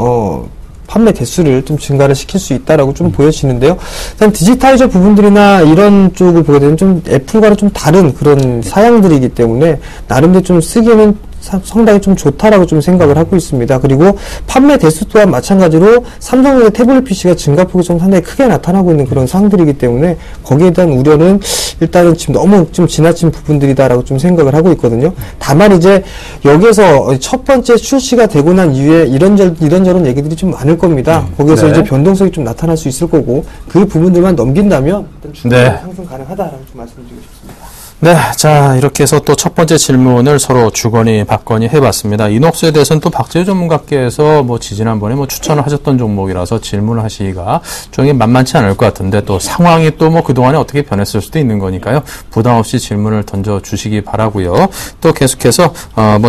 판매 대수를 좀 증가를 시킬 수 있다라고 좀 보여지는데요. 일단 디지타이저 부분들이나 이런 쪽을 보게 되면 좀 애플과는 좀 다른 그런 사양들이기 때문에 나름대로 좀 쓰기에는 상당히 좀 좋다라고 좀 생각을 하고 있습니다. 그리고 판매 대수 또한 마찬가지로 삼성의 태블릿 PC가 증가폭이 좀 상당히 크게 나타나고 있는 그런 상황들이기 때문에 거기에 대한 우려는 일단은 지금 너무 좀 지나친 부분들이다라고 좀 생각을 하고 있거든요. 다만 이제 여기에서 첫 번째 출시가 되고 난 이후에 이런저런 얘기들이 좀 많을 겁니다. 거기에서 네. 이제 변동성이 좀 나타날 수 있을 거고 그 부분들만 넘긴다면 일단 충분히 네. 상승 가능하다라고 좀 말씀드리고 싶습니다. 네, 자 이렇게 해서 또 첫 번째 질문을 서로 주거니 받거니 해봤습니다. 이녹스에 대해서는 또 박재우 전문가께서 지지난번에 추천을 하셨던 종목이라서 질문을 하시기가 좀 만만치 않을 것 같은데 또 상황이 또 그동안에 어떻게 변했을 수도 있는 거니까요. 부담 없이 질문을 던져주시기 바라고요. 또 계속해서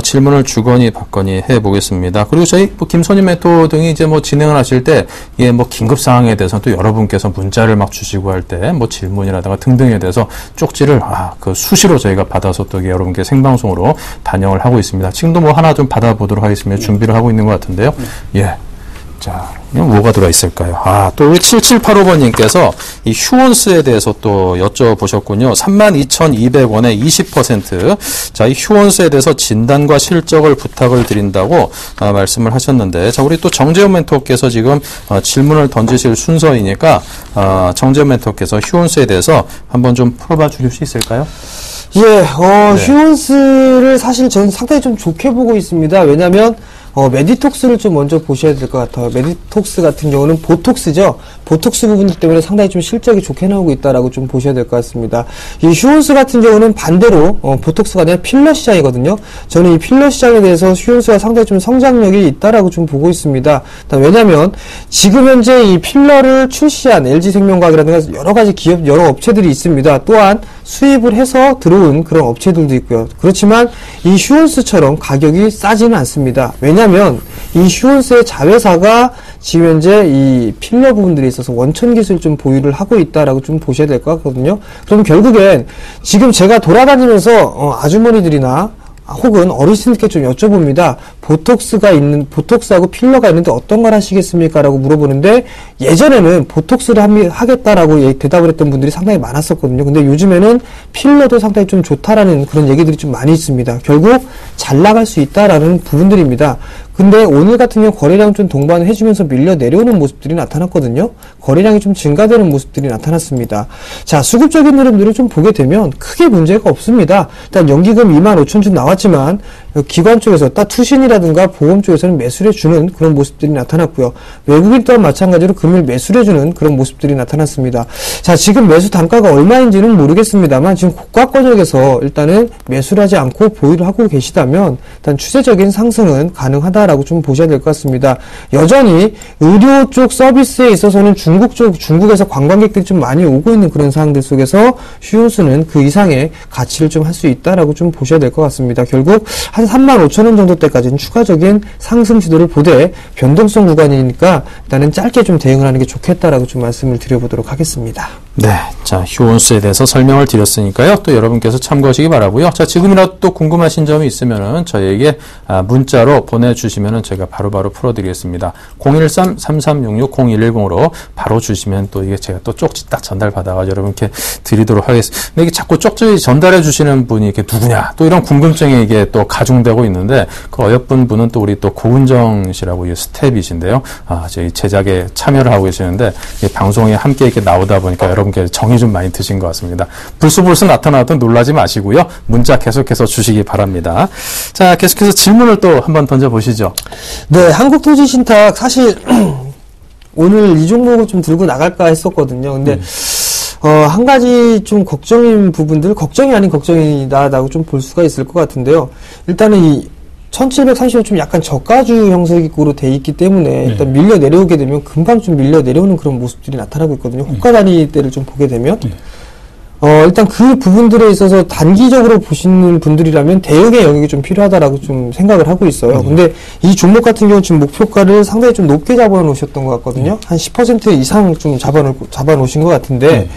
질문을 주거니 받거니 해보겠습니다. 그리고 저희 김선희 메토 등이 이제 진행을 하실 때 이게 긴급 상황에 대해서 또 여러분께서 문자를 막 주시고 할 때 질문이라든가 등등에 대해서 쪽지를 수시로 저희가 받아서 또 여러분께 생방송으로 반영을 하고 있습니다. 지금도 하나 좀 받아보도록 하겠습니다. 준비를 하고 있는 것 같은데요. 예. 자, 뭐가 들어있을까요? 또 우리 7785번님께서 이 휴원스에 대해서 또 여쭤보셨군요. 32,200원에 20%. 자, 이 휴원스에 대해서 진단과 실적을 부탁을 드린다고 말씀을 하셨는데, 자, 우리 또 정재훈 멘토께서 지금 질문을 던지실 순서이니까, 정재훈 멘토께서 휴원스에 대해서 한번 좀 풀어봐 주실 수 있을까요? 예, 네. 휴원스를 사실 저는 상당히 좀 좋게 보고 있습니다. 왜냐면, 메디톡스를 좀 먼저 보셔야 될 것 같아요. 메디톡스 같은 경우는 보톡스죠. 보톡스 부분 때문에 상당히 좀 실적이 좋게 나오고 있다라고 좀 보셔야 될 것 같습니다. 이 휴원스 같은 경우는 반대로, 보톡스가 아니라 필러 시장이거든요. 저는 이 필러 시장에 대해서 휴원스가 상당히 좀 성장력이 있다라고 좀 보고 있습니다. 왜냐면, 지금 현재 이 필러를 출시한 LG생명과학이라든가 여러 가지 기업, 여러 업체들이 있습니다. 또한 수입을 해서 들어온 그런 업체들도 있고요. 그렇지만 이 휴원스처럼 가격이 싸지는 않습니다. 왜냐면 이 휴원스의 자회사가 지금 현재 이 필러 부분들에 있어서 원천 기술을 좀 보유를 하고 있다라고 좀 보셔야 될 것 같거든요. 그럼 결국엔 지금 제가 돌아다니면서 아주머니들이나 혹은 어르신들께 좀 여쭤봅니다. 보톡스하고 필러가 있는데 어떤 걸 하시겠습니까? 라고 물어보는데 예전에는 보톡스를 하겠다라고 대답을 했던 분들이 상당히 많았었거든요. 근데 요즘에는 필러도 상당히 좀 좋다라는 그런 얘기들이 좀 많이 있습니다. 결국 잘 나갈 수 있다라는 부분들입니다. 근데 오늘 같은 경우 거래량 좀 동반을 해주면서 밀려 내려오는 모습들이 나타났거든요. 거래량이 좀 증가되는 모습들이 나타났습니다. 자, 수급적인 흐름들을 좀 보게 되면 크게 문제가 없습니다. 일단 연기금 25,000주 나왔지만 기관 쪽에서 투신이라든가 보험 쪽에서는 매수를 해주는 그런 모습들이 나타났고요. 외국인 또한 마찬가지로 금일 매수를 해주는 그런 모습들이 나타났습니다. 자, 지금 매수 단가가 얼마인지는 모르겠습니다만 지금 고가 권역에서 일단은 매수를 하지 않고 보유를 하고 계시다면 일단 추세적인 상승은 가능하다라고 좀 보셔야 될 것 같습니다. 여전히 의료 쪽 서비스에 있어서는 중국에서 관광객들이 좀 많이 오고 있는 그런 상황들 속에서 휴원스는 그 이상의 가치를 좀 할 수 있다라고 좀 보셔야 될 것 같습니다. 결국 한 35,000원 정도 때까지는 추가적인 상승 시도를 보되 변동성 구간이니까 일단은 짧게 좀 대응을 하는 게 좋겠다라고 좀 말씀을 드려보도록 하겠습니다. 네, 자 휴원스에 대해서 설명을 드렸으니까요. 또 여러분께서 참고하시기 바라고요. 자 지금이라도 또 궁금하신 점이 있으면은 저희에게 문자로 보내주시면은 저희가 바로바로 풀어드리겠습니다. 013-3366-0110으로 바로 주시면 또 이게 제가 또 쪽지 딱 전달받아가지고 여러분께 드리도록 하겠습니다. 근데 이게 자꾸 쪽지 전달해 주시는 분이 이게 누구냐 또 이런 궁금증이 이게 또 가중되고 있는데 그 어여쁜 분은 또 우리 또 고은정 씨라고 이 스텝이신데요. 저희 제작에 참여를 하고 계시는데 이 방송에 함께 이렇게 나오다 보니까 여러분께 정이 좀 많이 드신 것 같습니다. 불쑥불쑥 나타나도 놀라지 마시고요. 문자 계속해서 주시기 바랍니다. 자, 계속해서 질문을 또 한번 던져보시죠. 네, 한국토지신탁 사실 오늘 이 종목을 좀 들고 나갈까 했었거든요. 근데 한 가지 좀 걱정인 부분들, 걱정이 아닌 걱정이다라고 좀 볼 수가 있을 것 같은데요. 일단은 1730은 좀 약간 저가주 형식으로 돼 있기 때문에 일단 밀려 내려오게 되면 금방 좀 밀려 내려오는 그런 모습들이 나타나고 있거든요. 호가 단위대를 좀 보게 되면. 일단 그 부분들에 있어서 단기적으로 보시는 분들이라면 대응의 영역이 좀 필요하다라고 좀 생각을 하고 있어요. 근데 이 종목 같은 경우는 지금 목표가를 상당히 좀 높게 잡아놓으셨던 것 같거든요. 한 10% 이상 좀 잡아놓으신 것 같은데,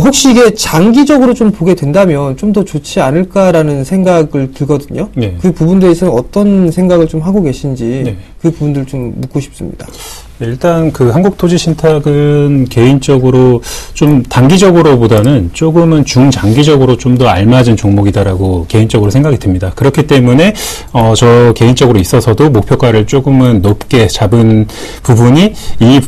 혹시 이게 장기적으로 좀 보게 된다면 좀 더 좋지 않을까라는 생각을 들거든요. 그 부분에 있어서 어떤 생각을 좀 하고 계신지 그 부분들 좀 묻고 싶습니다. 일단 그 한국토지신탁은 개인적으로 좀 단기적으로보다는 조금은 중장기적으로 좀 더 알맞은 종목이다라고 개인적으로 생각이 듭니다. 그렇기 때문에 저 개인적으로 있어서도 목표가를 조금은 높게 잡은 부분이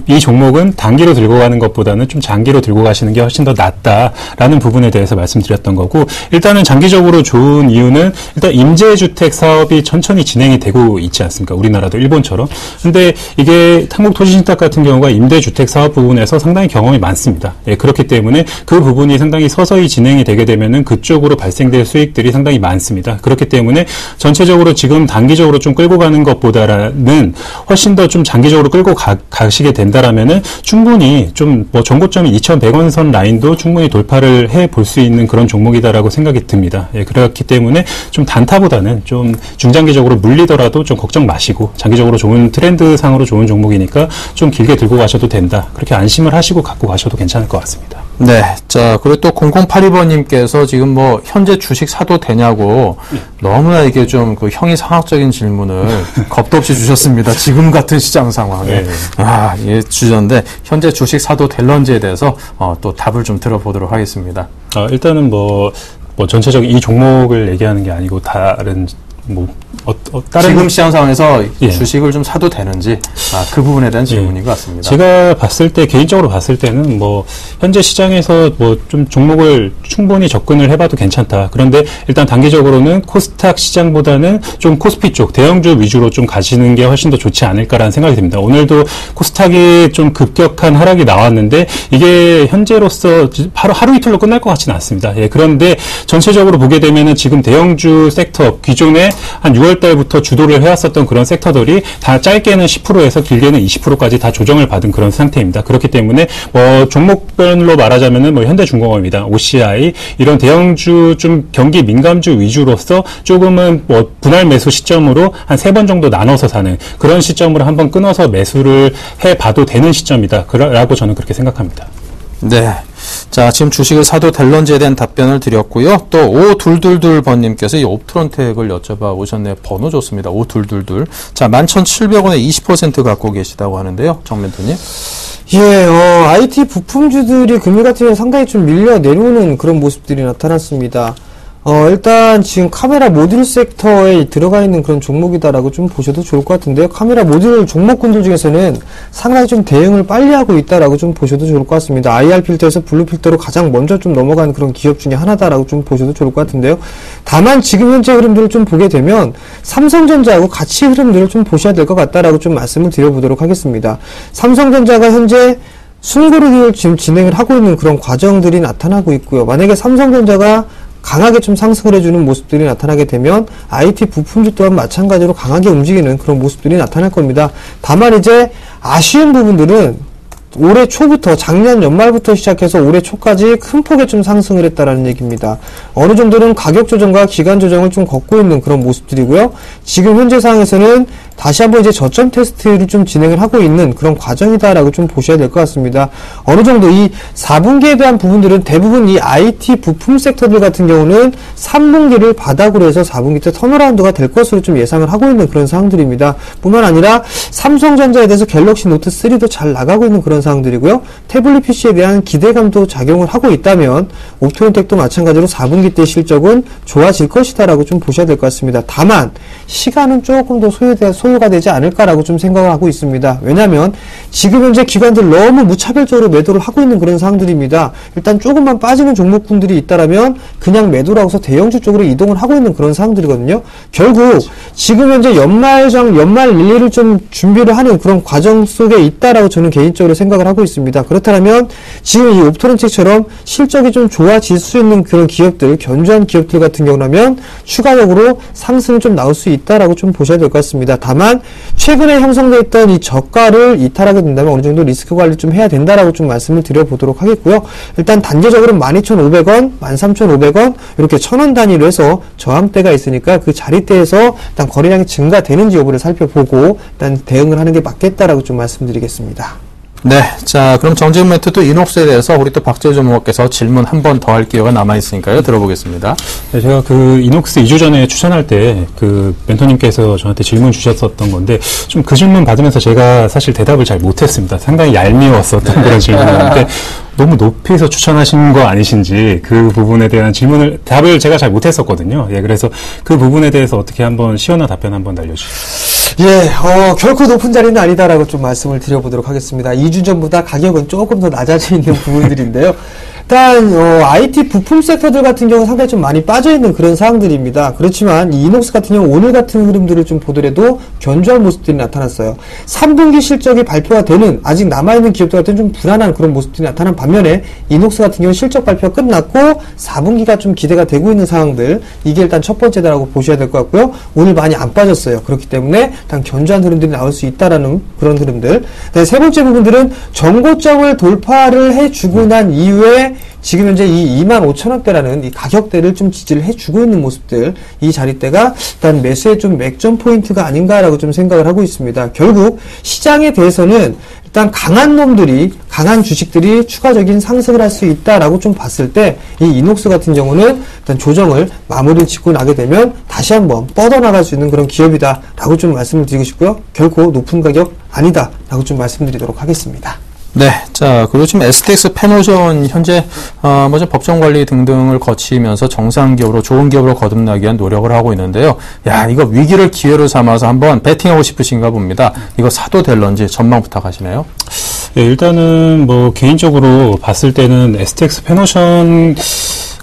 이 종목은 단기로 들고 가는 것보다는 좀 장기로 들고 가시는 게 훨씬 더 낫다라는 부분에 대해서 말씀드렸던 거고, 일단은 장기적으로 좋은 이유는 일단 임대주택 사업이 천천히 진행이 되고 있지 않습니까? 우리나라도 일본처럼. 근데 이게 한국토지신탁 같은 경우가 임대주택 사업 부분에서 상당히 경험이 많습니다. 그렇기 때문에 그 부분이 상당히 서서히 진행이 되게 되면은 그쪽으로 발생될 수익들이 상당히 많습니다. 그렇기 때문에 전체적으로 지금 단기적으로 좀 끌고 가는 것보다는 훨씬 더 좀 장기적으로 끌고 가시게 된다라면은 충분히 좀 뭐 전고점이 2,100원 선 라인도 충분히 돌파를 해 볼 수 있는 그런 종목이다라고 생각이 듭니다. 그렇기 때문에 좀 단타보다는 좀 중장기적으로 물리더라도 좀 걱정 마시고 장기적으로 좋은 트렌드 상으로 좋은 종목이니까 좀 길게 들고 가셔도 된다. 그렇게 안심을 하시고 갖고 가셔도 괜찮을 것 같습니다. 네. 자, 그리고 또 0082번님께서 지금 뭐 현재 주식 사도 되냐고 너무나 이게 좀 그 형이상학적인 질문을 겁도 없이 주셨습니다. 지금 같은 시장 상황에. 예, 주셨는데 현재 주식 사도 될런지에 대해서 또 답을 좀 들어보도록 하겠습니다. 일단은 뭐 전체적인 이 종목을 얘기하는 게 아니고 다른 다른 지금 시장 상황에서 주식을 좀 사도 되는지 그 부분에 대한 질문인 것 같습니다. 제가 개인적으로 봤을 때는 현재 시장에서 좀 종목을 충분히 접근을 해봐도 괜찮다. 그런데 일단 단기적으로는 코스닥 시장보다는 좀 코스피 쪽 대형주 위주로 좀 가시는 게 훨씬 더 좋지 않을까라는 생각이 듭니다. 오늘도 코스닥이 좀 급격한 하락이 나왔는데 이게 현재로서 바로 하루 이틀로 끝날 것 같지는 않습니다. 그런데 전체적으로 보게 되면은 지금 대형주 섹터 기존에 한 6월 달부터 주도를 해왔었던 그런 섹터들이 다 짧게는 10%에서 길게는 20%까지 다 조정을 받은 그런 상태입니다. 그렇기 때문에 종목별로 말하자면은 현대중공업이다, OCI 이런 대형주 좀 경기 민감주 위주로서 조금은 분할 매수 시점으로 한 3번 정도 나눠서 사는 그런 시점으로 한번 끊어서 매수를 해봐도 되는 시점이다. 라고 저는 그렇게 생각합니다. 네. 자, 지금 주식을 사도 될런지에 대한 답변을 드렸고요. 또 5222번님께서 이 옵트론텍을 여쭤봐 오셨네요. 번호 좋습니다. 5222. 자, 11,700원에 20% 갖고 계시다고 하는데요. 정멘토님. IT 부품주들이 금일 같은 경우는 상당히 좀 밀려 내려오는 그런 모습들이 나타났습니다. 일단 지금 카메라 모듈 섹터에 들어가 있는 그런 종목이다라고 좀 보셔도 좋을 것 같은데요. 카메라 모듈 종목군들 중에서는 상당히 좀 대응을 빨리 하고 있다라고 좀 보셔도 좋을 것 같습니다. IR 필터에서 블루 필터로 가장 먼저 좀 넘어간 그런 기업 중에 하나다라고 좀 보셔도 좋을 것 같은데요. 다만 지금 현재 흐름들을 좀 보게 되면 삼성전자하고 같이 흐름들을 좀 보셔야 될 것 같다라고 좀 말씀을 드려보도록 하겠습니다. 삼성전자가 현재 숨고르기를 지금 진행을 하고 있는 그런 과정들이 나타나고 있고요. 만약에 삼성전자가 강하게 좀 상승을 해주는 모습들이 나타나게 되면 IT 부품주 또한 마찬가지로 강하게 움직이는 그런 모습들이 나타날 겁니다. 다만 이제 아쉬운 부분들은 올해 초부터 작년 연말부터 시작해서 올해 초까지 큰 폭의 좀 상승을 했다라는 얘기입니다. 어느 정도는 가격 조정과 기간 조정을 좀 걷고 있는 그런 모습들이고요. 지금 현재 상황에서는 다시 한번 이제 저점 테스트를 좀 진행을 하고 있는 그런 과정이다라고 좀 보셔야 될 것 같습니다. 어느 정도 이 4분기에 대한 부분들은 대부분 이 IT 부품 섹터들 같은 경우는 3분기를 바닥으로 해서 4분기 때 턴어라운드가 될 것으로 좀 예상을 하고 있는 그런 상황들입니다. 뿐만 아니라 삼성전자에 대해서 갤럭시 노트 3도 잘 나가고 있는 그런 상황들이고요. 태블릿 PC에 대한 기대감도 작용을 하고 있다면 옵트론텍도 마찬가지로 4분기 때 실적은 좋아질 것이다라고 좀 보셔야 될 것 같습니다. 다만 시간은 조금 더 소요가 되지 않을까라고 좀 생각을 하고 있습니다. 왜냐하면 지금 현재 기관들 너무 무차별적으로 매도를 하고 있는 그런 상황들입니다. 일단 조금만 빠지는 종목군들이 있다라면 그냥 매도를 하고서 대형주 쪽으로 이동을 하고 있는 그런 상황들이거든요. 결국 지금 현재 연말 릴리를 좀 준비를 하는 그런 과정 속에 있다라고 저는 개인적으로 생각을 하고 있습니다. 그렇다면 지금 이 옵토렌텍처럼 실적이 좀 좋아질 수 있는 그런 기업들, 견조한 기업들 같은 경우라면 추가적으로 상승을 좀 나올 수 있다라고 좀 보셔야 될 것 같습니다. 다만 최근에 형성되어 있던 이 저가를 이탈하게 된다면 어느 정도 리스크 관리 좀 해야 된다라고 좀 말씀을 드려보도록 하겠고요. 일단 단계적으로 12,500원, 13,500원 이렇게 1,000원 단위로 해서 저항대가 있으니까 그 자리대에서 일단 거래량이 증가되는지 여부를 살펴보고 일단 대응을 하는 게 맞겠다라고 좀 말씀드리겠습니다. 네, 자 그럼 정재훈 멘트 또 이녹스에 대해서 우리 또 박재우 전무께서 질문 한 번 더 할 기회가 남아있으니까요. 들어보겠습니다. 네, 제가 그 이녹스 2주 전에 추천할 때 그 멘토님께서 저한테 질문 주셨었던 건데 좀 그 질문 받으면서 제가 사실 대답을 잘 못했습니다. 상당히 얄미웠었던 그런 질문이었는데 너무 높이서 추천하신 거 아니신지 그 부분에 대한 답을 제가 잘 못했었거든요. 예, 그래서 그 부분에 대해서 어떻게 한번 시원한 답변 한번 날려주시죠. 예, 결코 높은 자리는 아니다라고 좀 말씀을 드려보도록 하겠습니다. 2주 전보다 가격은 조금 더 낮아져 있는 부분들인데요. 일단 IT 부품 섹터들 같은 경우는 상당히 좀 많이 빠져있는 그런 상황들입니다. 그렇지만 이 이녹스 같은 경우 오늘 같은 흐름들을 좀 보더라도 견조한 모습들이 나타났어요. 3분기 실적이 발표가 되는 아직 남아있는 기업들 같은 좀 불안한 그런 모습들이 나타난 반면에 이녹스 같은 경우 실적 발표가 끝났고 4분기가 좀 기대가 되고 있는 상황들, 이게 일단 첫 번째다라고 보셔야 될 것 같고요. 오늘 많이 안 빠졌어요. 그렇기 때문에 일단 견조한 흐름들이 나올 수 있다라는 그런 흐름들. 네, 세 번째 부분들은 정고점을 돌파를 해주고 난 이후에 지금 현재 이 25,000원대라는 이 가격대를 좀 지지를 해주고 있는 모습들, 이 자리대가 일단 매수의 좀 맥점 포인트가 아닌가라고 좀 생각을 하고 있습니다. 결국 시장에 대해서는 일단 강한 주식들이 추가적인 상승을 할 수 있다라고 좀 봤을 때 이 이녹스 같은 경우는 일단 조정을 마무리를 짓고 나게 되면 다시 한번 뻗어나갈 수 있는 그런 기업이다라고 좀 말씀을 드리고 싶고요. 결코 높은 가격 아니다라고 좀 말씀드리도록 하겠습니다. 네, 자 그리고 지금 STX 페노션 현재 좀 법정 관리 등등을 거치면서 정상 기업으로 좋은 기업으로 거듭나기 위한 노력을 하고 있는데요. 야, 이거 위기를 기회로 삼아서 한번 배팅하고 싶으신가 봅니다. 이거 사도 될런지 전망 부탁하시네요. 네, 일단은 뭐 개인적으로 봤을 때는 STX 페노션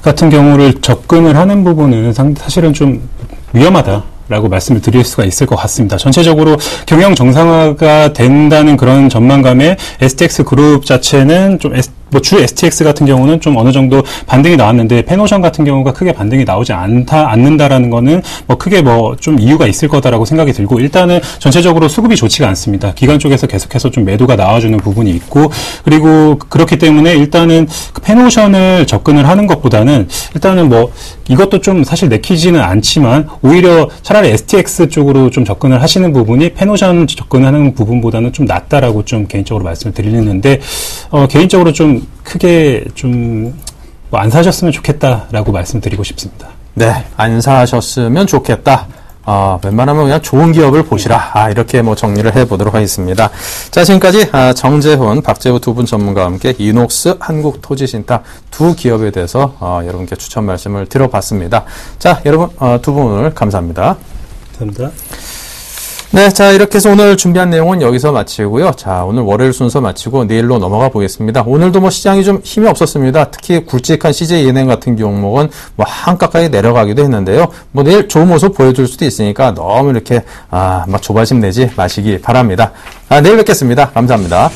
같은 경우를 접근을 하는 부분은 사실은 좀 위험하다라고 말씀을 드릴 수가 있을 것 같습니다. 전체적으로 경영 정상화가 된다는 그런 전망감에 STX 그룹 자체는 좀 주 STX 같은 경우는 좀 어느 정도 반등이 나왔는데 페노션 같은 경우가 크게 반등이 나오지 않는다라는 거는 크게 좀 이유가 있을 거다라고 생각이 들고, 일단은 전체적으로 수급이 좋지가 않습니다. 기관 쪽에서 계속해서 좀 매도가 나와주는 부분이 있고, 그리고 그렇기 때문에 일단은 페노션을 접근을 하는 것보다는 일단은 이것도 좀 사실 내키지는 않지만 오히려 차라리 STX 쪽으로 좀 접근을 하시는 부분이 페노션 접근하는 부분보다는 좀 낫다라고 좀 개인적으로 말씀을 드리는데, 개인적으로 좀 크게 좀 안 사셨으면 좋겠다라고 말씀드리고 싶습니다. 네, 안 사셨으면 좋겠다. 웬만하면 그냥 좋은 기업을 보시라. 이렇게 정리를 해보도록 하겠습니다. 자, 지금까지 정재훈, 박재우 두 분 전문가와 함께 이녹스, 한국토지신탁 두 기업에 대해서 여러분께 추천 말씀을 드려봤습니다. 자, 여러분 두 분 오늘 감사합니다. 감사합니다. 네, 자 이렇게 해서 오늘 준비한 내용은 여기서 마치고요. 자, 오늘 월요일 순서 마치고 내일로 넘어가 보겠습니다. 오늘도 시장이 좀 힘이 없었습니다. 특히 굵직한 CJ은행 같은 종목은 한가까이 내려가기도 했는데요. 내일 좋은 모습 보여줄 수도 있으니까 너무 이렇게 막 조바심 내지 마시기 바랍니다. 내일 뵙겠습니다. 감사합니다.